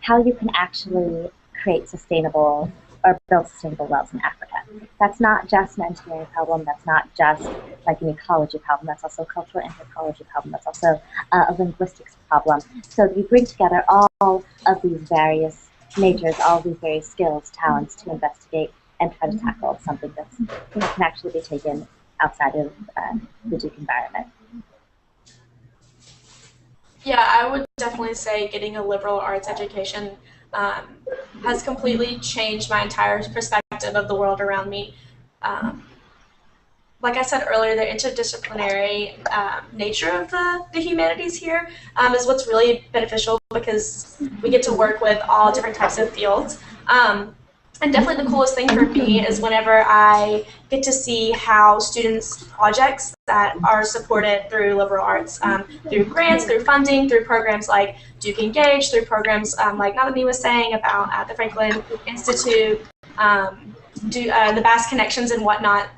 how you can actually create sustainable or build sustainable wells in Africa. That's not just an engineering problem. That's not just like an ecology problem. That's also a cultural anthropology problem. That's also a linguistics problem. So we bring together all of these various majors, all of these various skills, talents to investigate and try to tackle something that can actually be taken outside of the Duke environment. Yeah, I would definitely say getting a liberal arts education has completely changed my entire perspective of the world around me. Like I said earlier, the interdisciplinary nature of the humanities here is what's really beneficial because we get to work with all different types of fields. And definitely the coolest thing for me is whenever I get to see how students' projects that are supported through liberal arts, through grants, through funding, through programs like Duke Engage, through programs like Nambani was saying about at the Franklin Institute, the Bass Connections and whatnot.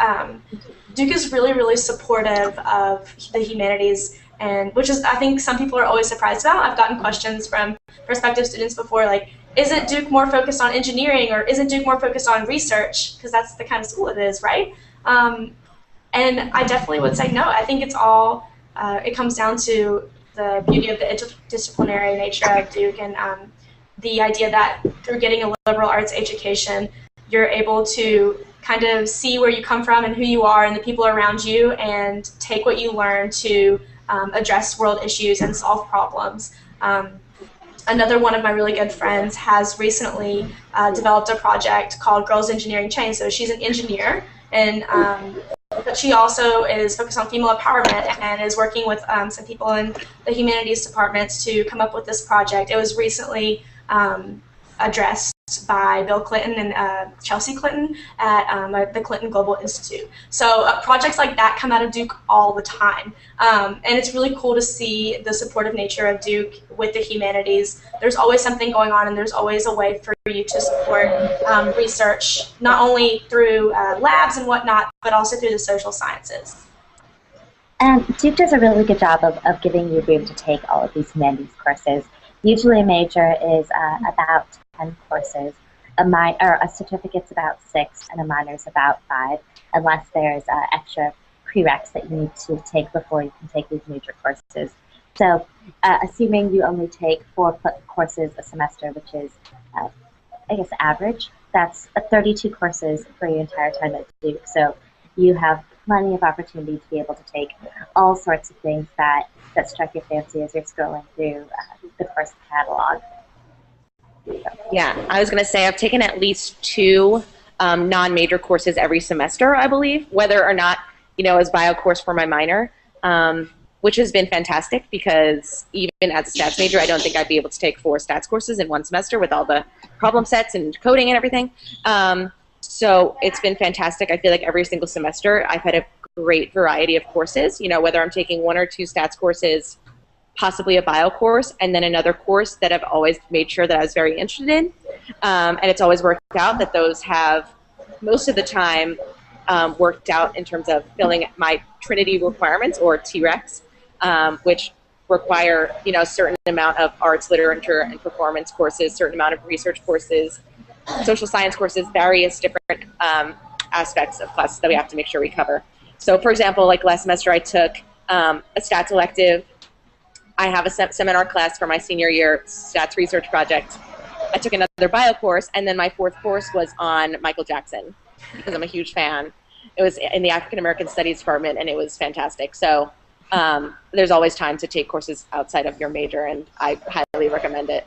Duke is really, really supportive of the humanities, and which is, I think, some people are always surprised about. I've gotten questions from prospective students before, like, isn't Duke more focused on engineering, or isn't Duke more focused on research? Because that's the kind of school it is, right? And I definitely would say no. I think it's all, it comes down to the beauty of the interdisciplinary nature of Duke and the idea that through getting a liberal arts education, you're able to kind of see where you come from and who you are and the people around you and take what you learn to address world issues and solve problems. Another one of my really good friends has recently developed a project called Girls Engineering Change. So she's an engineer, and but she also is focused on female empowerment and is working with some people in the humanities departments to come up with this project. It was recently addressed by Bill Clinton and Chelsea Clinton at the Clinton Global Institute. So projects like that come out of Duke all the time. And it's really cool to see the supportive nature of Duke with the humanities. There's always something going on, and there's always a way for you to support research, not only through labs and whatnot, but also through the social sciences. And Duke does a really good job of giving you room to take all of these humanities courses. Usually a major is about 10 courses, a certificate's about 6, and a minor's about 5, unless there's extra prereqs that you need to take before you can take these major courses. So assuming you only take 4 courses a semester, which is, I guess, average, that's 32 courses for your entire time at Duke. So you have plenty of opportunity to be able to take all sorts of things that strike your fancy as you're scrolling through the course catalog. Yeah, I was going to say I've taken at least 2 non-major courses every semester, I believe, whether or not, as bio course for my minor, which has been fantastic because even as a stats major, I don't think I'd be able to take 4 stats courses in one semester with all the problem sets and coding and everything. So it's been fantastic. I feel like every single semester I've had a great variety of courses, whether I'm taking 1 or 2 stats courses, possibly a bio course, and then another course that I've always made sure that I was very interested in. And it's always worked out that those have, most of the time, worked out in terms of filling my Trinity requirements, or TRECs, which require, a certain amount of arts, literature, and performance courses, certain amount of research courses, social science courses, various different aspects of classes that we have to make sure we cover. So, for example, like last semester I took a stats elective. I have a seminar class for my senior year stats research project. I took another bio course, and then my 4th course was on Michael Jackson because I'm a huge fan. It was in the African American Studies department, and it was fantastic. So there's always time to take courses outside of your major, and I highly recommend it.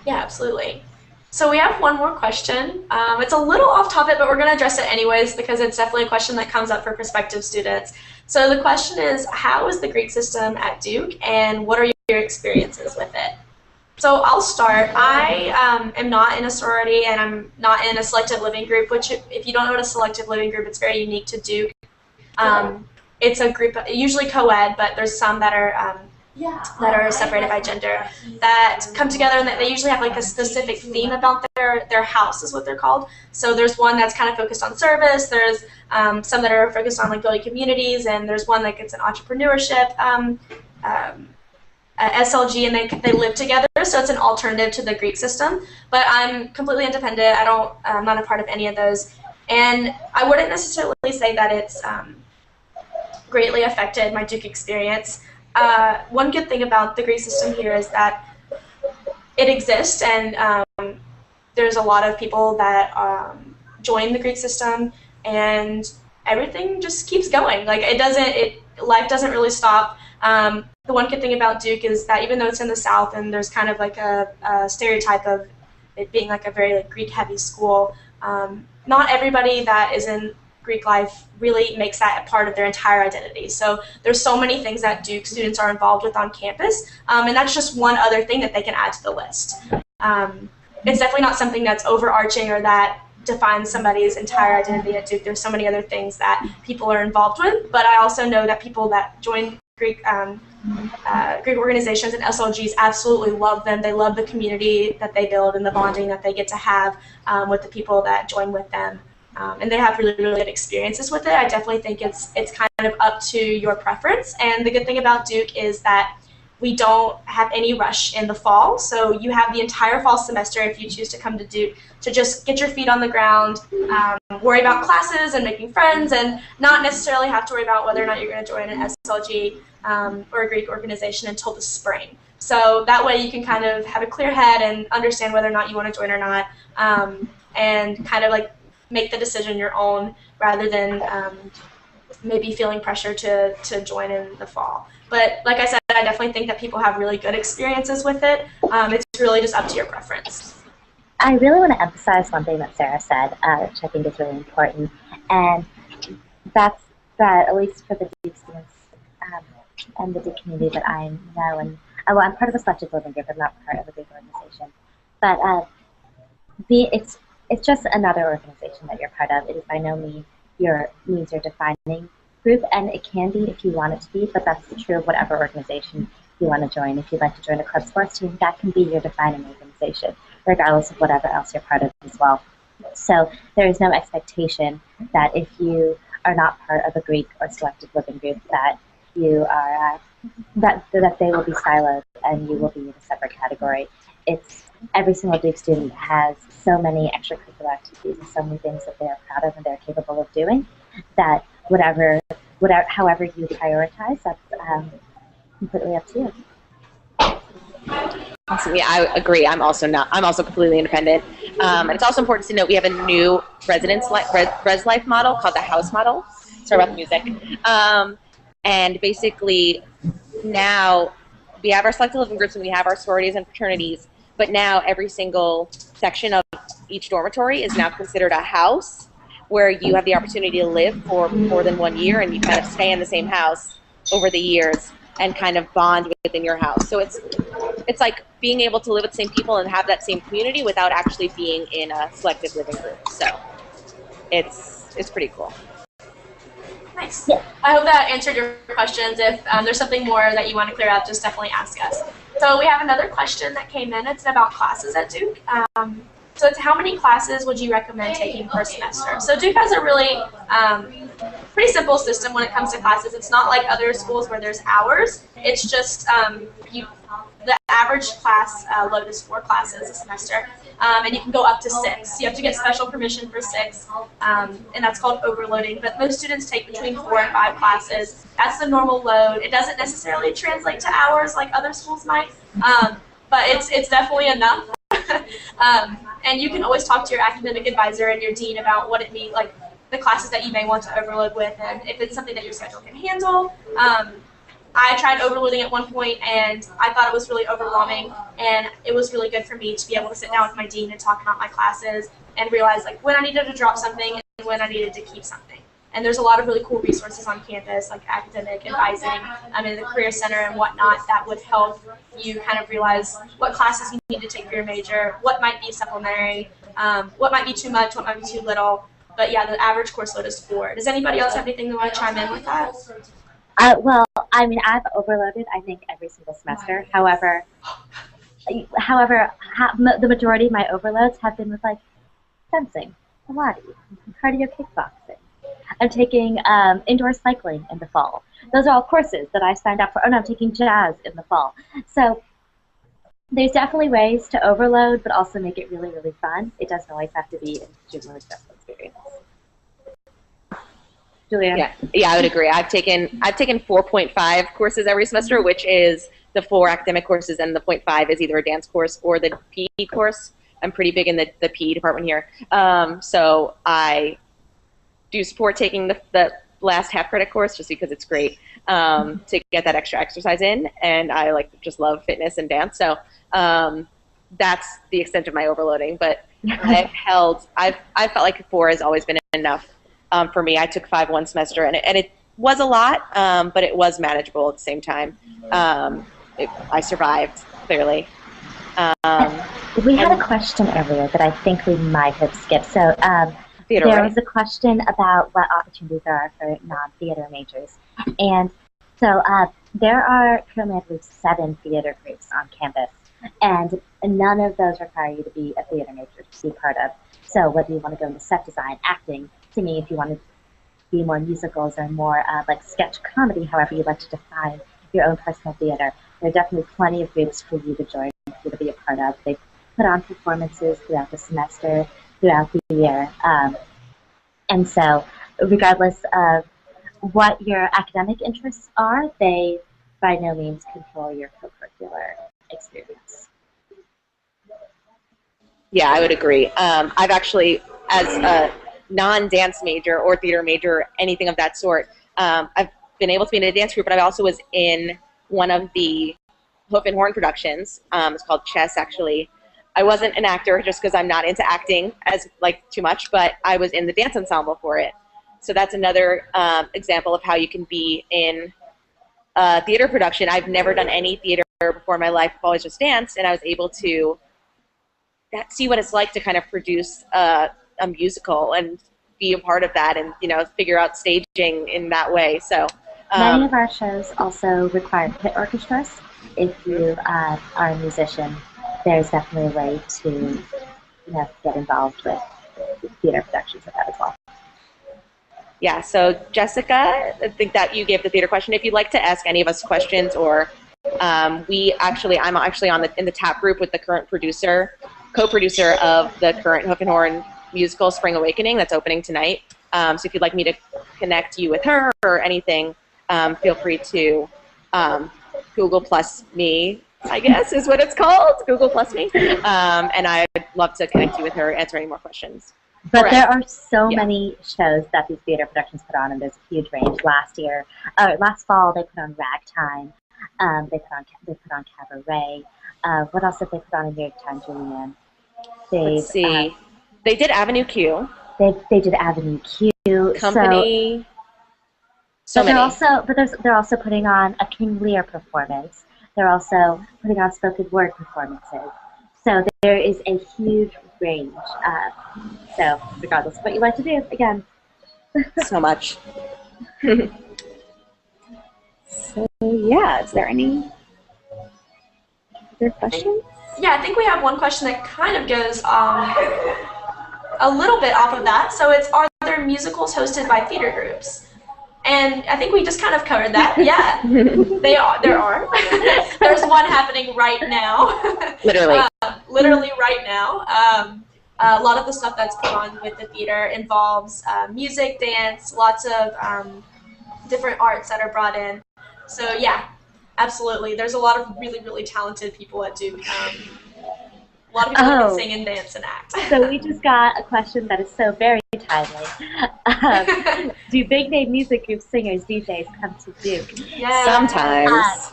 Yeah, absolutely. So we have one more question. It's a little off topic, but we're going to address it anyways because it's definitely a question that comes up for prospective students. So the question is, how is the Greek system at Duke, and what are your experiences with it? So I'll start. I am not in a sorority, and I'm not in a selective living group, which if you don't know what a selective living group, it's very unique to Duke. It's a group, usually co-ed, but there's some that are that are separated by gender that come together, and they usually have like a specific theme about their house is what they're called. So there's one that's kind of focused on service, there's some that are focused on like building communities, and there's one that gets an entrepreneurship SLG, and they live together, so it's an alternative to the Greek system. But I'm completely independent. I'm not a part of any of those, and I wouldn't necessarily say that it's greatly affected my Duke experience. One good thing about the Greek system here is that it exists, and there's a lot of people that join the Greek system, and everything just keeps going. Like life doesn't really stop. The one good thing about Duke is that even though it's in the South and there's kind of like a stereotype of it being like a very like Greek-heavy school, not everybody that is in Greek life really makes that a part of their entire identity. So there's so many things that Duke students are involved with on campus, and that's just one other thing that they can add to the list. It's definitely not something that's overarching or that defines somebody's entire identity at Duke. There's so many other things that people are involved with, but I also know that people that join Greek organizations and SLGs absolutely love them. They love the community that they build and the bonding that they get to have with the people that join with them. And they have really, really good experiences with it. I definitely think it's kind of up to your preference. And the good thing about Duke is that we don't have any rush in the fall. So you have the entire fall semester, if you choose to come to Duke, to just get your feet on the ground, worry about classes and making friends, and not necessarily have to worry about whether or not you're going to join an SLG or a Greek organization until the spring. So that way you can kind of have a clear head and understand whether or not you want to join or not, and kind of like make the decision your own rather than maybe feeling pressure to join in the fall. But like I said, I definitely think that people have really good experiences with it. It's really just up to your preference. I really want to emphasize one thing that Sarah said, which I think is really important, and that's that, at least for the Duke students and the Duke community that I know, and well, I'm part of a selective living group, I'm not part of a big organization, but it's just another organization that you're part of. It is by no means your defining group, and it can be if you want it to be, but that's true of whatever organization you want to join. If you'd like to join a club sports team, that can be your defining organization, regardless of whatever else you're part of as well. So there is no expectation that if you are not part of a Greek or selective living group that you are that they will be siloed and you will be in a separate category. It's every single Duke student has so many extracurricular activities and so many things that they are proud of and they're capable of doing that however you prioritize, that's completely up to you. Awesome. Yeah, I agree. I'm also completely independent. And it's also important to note we have a new res life model called the house model. Sorry about the music. And basically now we have our selective living groups and we have our sororities and fraternities, but now every single section of each dormitory is now considered a house where you have the opportunity to live for more than 1 year and you kind of stay in the same house over the years and kind of bond within your house. So it's like being able to live with the same people and have that same community without actually being in a selective living group. So it's pretty cool. Nice. Yeah. I hope that answered your questions. If there's something more that you want to clear up, just definitely ask us. So we have another question that came in. It's about classes at Duke. So it's how many classes would you recommend taking per semester? So Duke has a really pretty simple system when it comes to classes. It's not like other schools where there's hours. It's just the average class load is 4 classes a semester, and you can go up to 6. You have to get special permission for 6, and that's called overloading. But most students take between 4 and 5 classes. That's the normal load. It doesn't necessarily translate to hours like other schools might, but it's definitely enough. And you can always talk to your academic advisor and your dean about what it means, like the classes that you may want to overload with, and if it's something that your schedule can handle. I tried overloading at one point, and I thought it was really overwhelming, and it was really good for me to be able to sit down with my dean and talk about my classes and realize like when I needed to drop something and when I needed to keep something. And there's a lot of really cool resources on campus, like academic advising, in the Career Center and whatnot, that would help you kind of realize what classes you need to take for your major, what might be supplementary, what might be too much, what might be too little. But yeah, the average course load is 4. Does anybody else have anything they want to chime in with that? Well, I mean, I've overloaded, I think, every single semester. The majority of my overloads have been with, like, fencing, Pilates, cardio kickboxing. I'm taking indoor cycling in the fall. Those are all courses that I signed up for. Oh, no, I'm taking jazz in the fall. So there's definitely ways to overload, but also make it really, really fun. It doesn't always have to be an extremely stressful experience. Julia? Yeah, I would agree. I've taken 4.5 courses every semester, which is the 4 academic courses, and the 0.5 is either a dance course or the PE course. I'm pretty big in the PE department here. So I do support taking the last half credit course just because it's great to get that extra exercise in, and I just love fitness and dance. So that's the extent of my overloading. But I've felt like 4 has always been enough. For me, I took 5 one semester, and it was a lot, but it was manageable at the same time. I survived, clearly. We had a question earlier that I think we might have skipped. So Theater, there right? was a question about what opportunities there are for non-theater majors. And so there are currently, I believe, 7 theater groups on campus, and none of those require you to be a theater major to be part of. So whether you want to go into set design, acting, singing, if you want to be more musicals or more like sketch comedy, however you like to define your own personal theater, there are definitely plenty of groups for you to join, for you to be a part of. They put on performances throughout the semester, throughout the year. And so regardless of what your academic interests are, they by no means control your co-curricular experience. Yeah, I would agree. I've actually, as a non-dance major or theater major, anything of that sort, I've been able to be in a dance group, but I also was in one of the hoof and horn productions. It's called Chess, actually. I wasn't an actor just because I'm not into acting as too much, but I was in the dance ensemble for it. So that's another example of how you can be in a theater production. I've never done any theater before in my life. I've always just danced, and I was able to see what it's like to kind of produce a musical and be a part of that, and figure out staging in that way. So many of our shows also require pit orchestras. If you are a musician, there's definitely a way to get involved with theater productions of that as well. Yeah, so Jessica, I think that you gave the theater question. If you'd like to ask any of us questions, or I'm actually in the tap group with the current co-producer of the current Hoof and Horn musical, Spring Awakening, that's opening tonight. So if you'd like me to connect you with her or anything, feel free to Google plus me, I guess is what it's called, Google plus me. And I'd love to connect you with her, answer any more questions. But there are so many shows that these theater productions put on, and there's a huge range. Last fall, they put on Ragtime. They put on Cabaret. What else did they put on in New York Times, Julianne? Let's see. They did Avenue Q. They did Avenue Q. Company. They're also putting on a King Lear performance. They're also putting on spoken word performances. So there is a huge range. So regardless of what you like to do, again. So much. So yeah, is there any other questions? Yeah, I think we have one question that kind of goes a little bit off of that. So it's, are there musicals hosted by theater groups? And I think we just kind of covered that. Yeah, there are. There's one happening right now. Literally. Literally right now. A lot of the stuff that's put on with the theater involves music, dance, lots of different arts that are brought in. So yeah, absolutely. There's a lot of really, really talented people at Duke. A lot of people who can sing and dance and act. So we just got a question that is so very timely. Do big name music group singers, DJs, come to Duke? Yeah. Sometimes.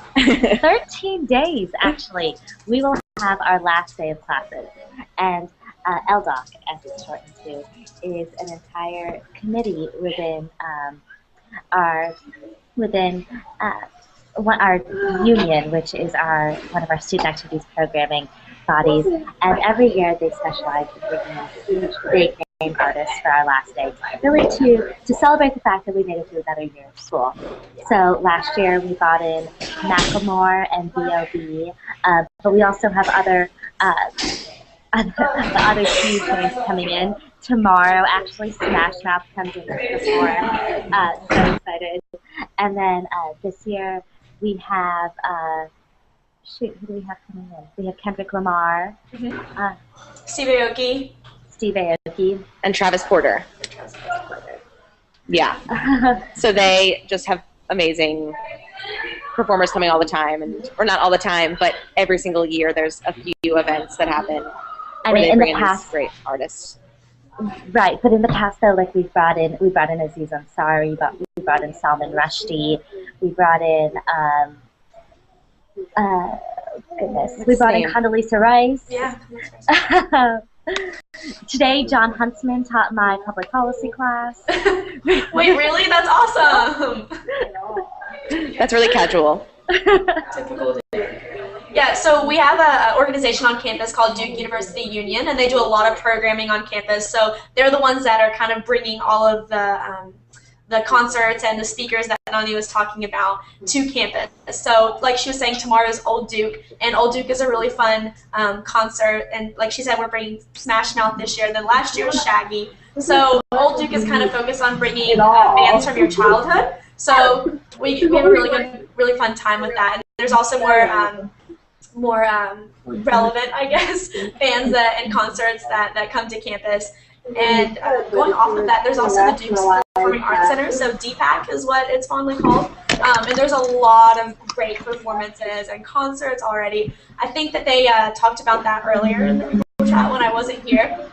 13 days, actually. We will have our last day of classes. And LDOC, as it's shortened to, is an entire committee within our union, which is one of our student activities programming bodies. And every year they specialize in bringing in huge big artists for our last day, really to celebrate the fact that we made it through another year of school. So last year we brought in Macklemore and B.O.B., but we also have other huge names coming in. Tomorrow, actually, Smash Mouth comes in to perform. So excited. And then this year we have, who do we have coming in? We have Kendrick Lamar. Steve Aoki. And Travis Porter. Yeah. So they just have amazing performers coming all the time, or not all the time, but every single year there's a few events that happen. I mean, in the past, great artists. Right, but in the past though, like we brought in Aziz Ansari, but we brought in Salman Rushdie, we brought in we brought in Condoleezza Rice. Yeah. Today, John Huntsman taught my public policy class. Wait, really? That's awesome. That's really casual. Typical Duke. Yeah, so we have an organization on campus called Duke University Union, and they do a lot of programming on campus. So they're the ones that are kind of bringing all of the concerts and the speakers that Nani was talking about to campus. So like she was saying, tomorrow's Old Duke, and Old Duke is a really fun concert. And like she said, we're bringing Smash Mouth this year, and then last year was Shaggy. So Old Duke is kind of focused on bringing bands from your childhood. So we have a really fun time with that. And there's also more relevant, I guess, bands and concerts that come to campus. And going off of that, there's also the Duke's Performing Arts Center, so DPAC is what it's fondly called. And there's a lot of great performances and concerts already. I think that they talked about that earlier in the Google chat when I wasn't here.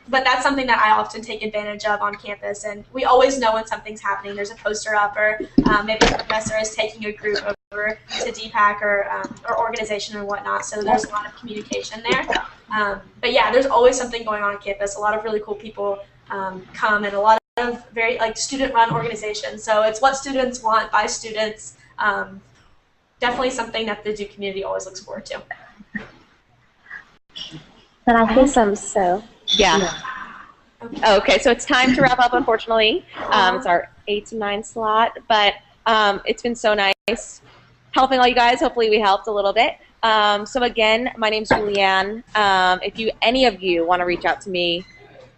But that's something that I often take advantage of on campus, and we always know when something's happening. There's a poster up, or maybe a professor is taking a group over to DPAC or organization and whatnot, so there's a lot of communication there. But yeah, there's always something going on campus. A lot of really cool people come, and a lot of very student-run organizations. So it's what students want by students. Definitely something that the Duke community always looks forward to. But I think so. Yeah. Okay, so it's time to wrap up, unfortunately. It's our 8 to 9 slot, but it's been so nice helping all you guys. Hopefully we helped a little bit. So again, my name's Julianne. If any of you want to reach out to me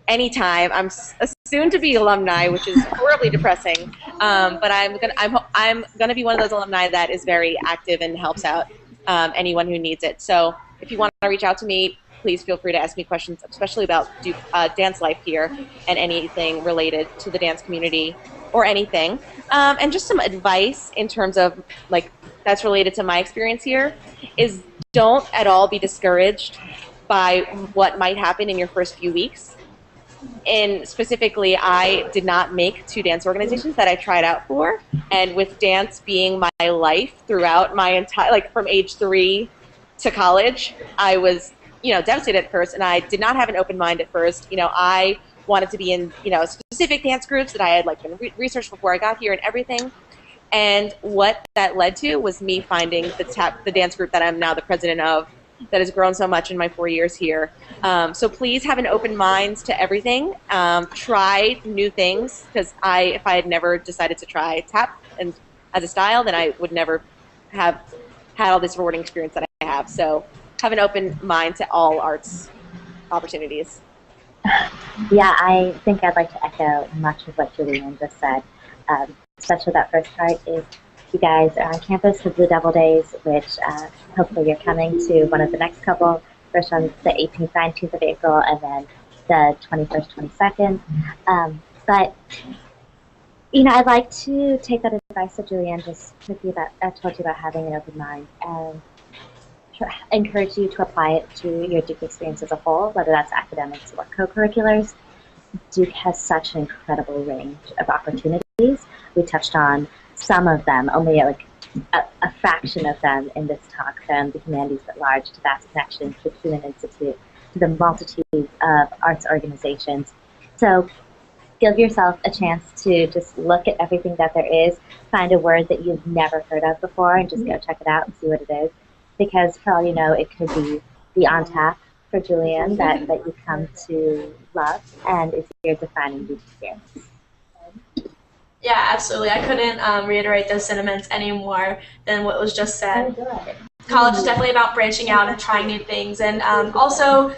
anytime, I'm a soon-to-be alumni, which is horribly depressing, but I'm gonna be one of those alumni that is very active and helps out anyone who needs it. So if you want to reach out to me, please feel free to ask me questions, especially about dance life here and anything related to the dance community or anything. And just some advice in terms of that's related to my experience here is don't at all be discouraged by what might happen in your first few weeks. And specifically, I did not make 2 dance organizations that I tried out for. And with dance being my life throughout my entire, from age 3 to college, I was devastated at first, and I did not have an open mind at first. I wanted to be in, specific dance groups that I had been researched before I got here and everything. And what that led to was me finding the dance group that I'm now the president of, that has grown so much in my 4 years here. So please have an open mind to everything. Try new things, because if I had never decided to try tap and as a style, then I would never have had all this rewarding experience that I have. So have an open mind to all arts opportunities. Yeah, I think I'd like to echo much of what Julianne just said. Especially that first part is you guys are on campus for Blue Devil Days, which hopefully you're coming to one of the next couple. First one's the 18th, 19th of April, and then the 21st, 22nd. But I'd like to take that advice that Julianne just told you about having an open mind, and encourage you to apply it to your Duke experience as a whole, whether that's academics or co-curriculars. Duke has such an incredible range of opportunities. We touched on some of them, only a fraction of them in this talk, from the Humanities at large to Vast Connections, to the Human Institute, to the multitude of arts organizations. So give yourself a chance to just look at everything that there is, find a word that you've never heard of before, and just go check it out and see what it is. Because for all you know, it could be on tap for Julian that you've come to love and is your defining Duke experience? Yeah, absolutely. I couldn't reiterate those sentiments any more than what was just said. College is definitely about branching out and trying new things, and also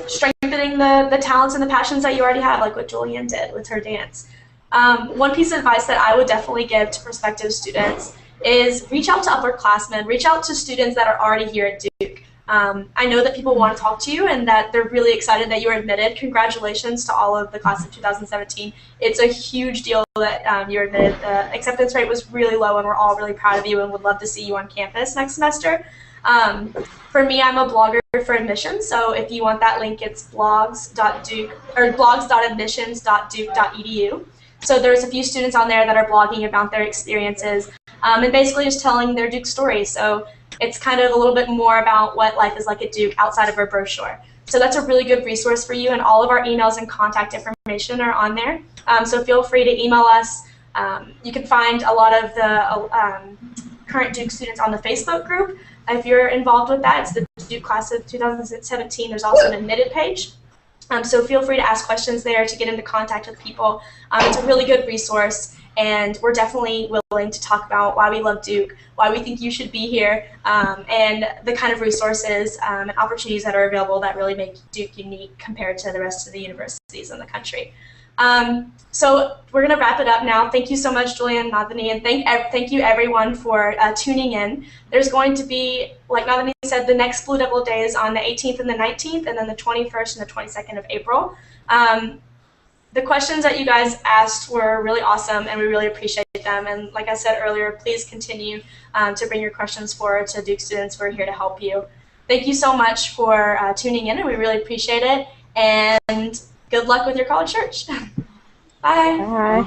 strengthening the talents and the passions that you already have, like what Julian did with her dance. One piece of advice that I would definitely give to prospective students is reach out to upperclassmen, reach out to students that are already here at Duke. I know that people want to talk to you and that they're really excited that you were admitted. Congratulations to all of the class of 2017. It's a huge deal that you were admitted. The acceptance rate was really low, and we're all really proud of you and would love to see you on campus next semester. For me, I'm a blogger for admissions, so if you want that link, it's blogs.admissions.duke.edu. So there's a few students on there that are blogging about their experiences and basically just telling their Duke stories. So it's kind of a little bit more about what life is like at Duke outside of our brochure. So that's a really good resource for you, and all of our emails and contact information are on there. So feel free to email us. You can find a lot of the current Duke students on the Facebook group. If you're involved with that, it's the Duke class of 2017. There's also an admitted page. So feel free to ask questions there to get into contact with people. It's a really good resource, and we're definitely willing to talk about why we love Duke, why we think you should be here, and the kind of resources and opportunities that are available that really make Duke unique compared to the rest of the universities in the country. So we're going to wrap it up now. Thank you so much, Julian and Nandini, and thank you everyone for tuning in. There's going to be, like Nandini said, the next Blue Devil Day is on the 18th and the 19th, and then the 21st and the 22nd of April. The questions that you guys asked were really awesome, and we really appreciate them. And like I said earlier, please continue to bring your questions forward to Duke students. We're here to help you. Thank you so much for tuning in, and we really appreciate it. And good luck with your college search. Bye. Bye.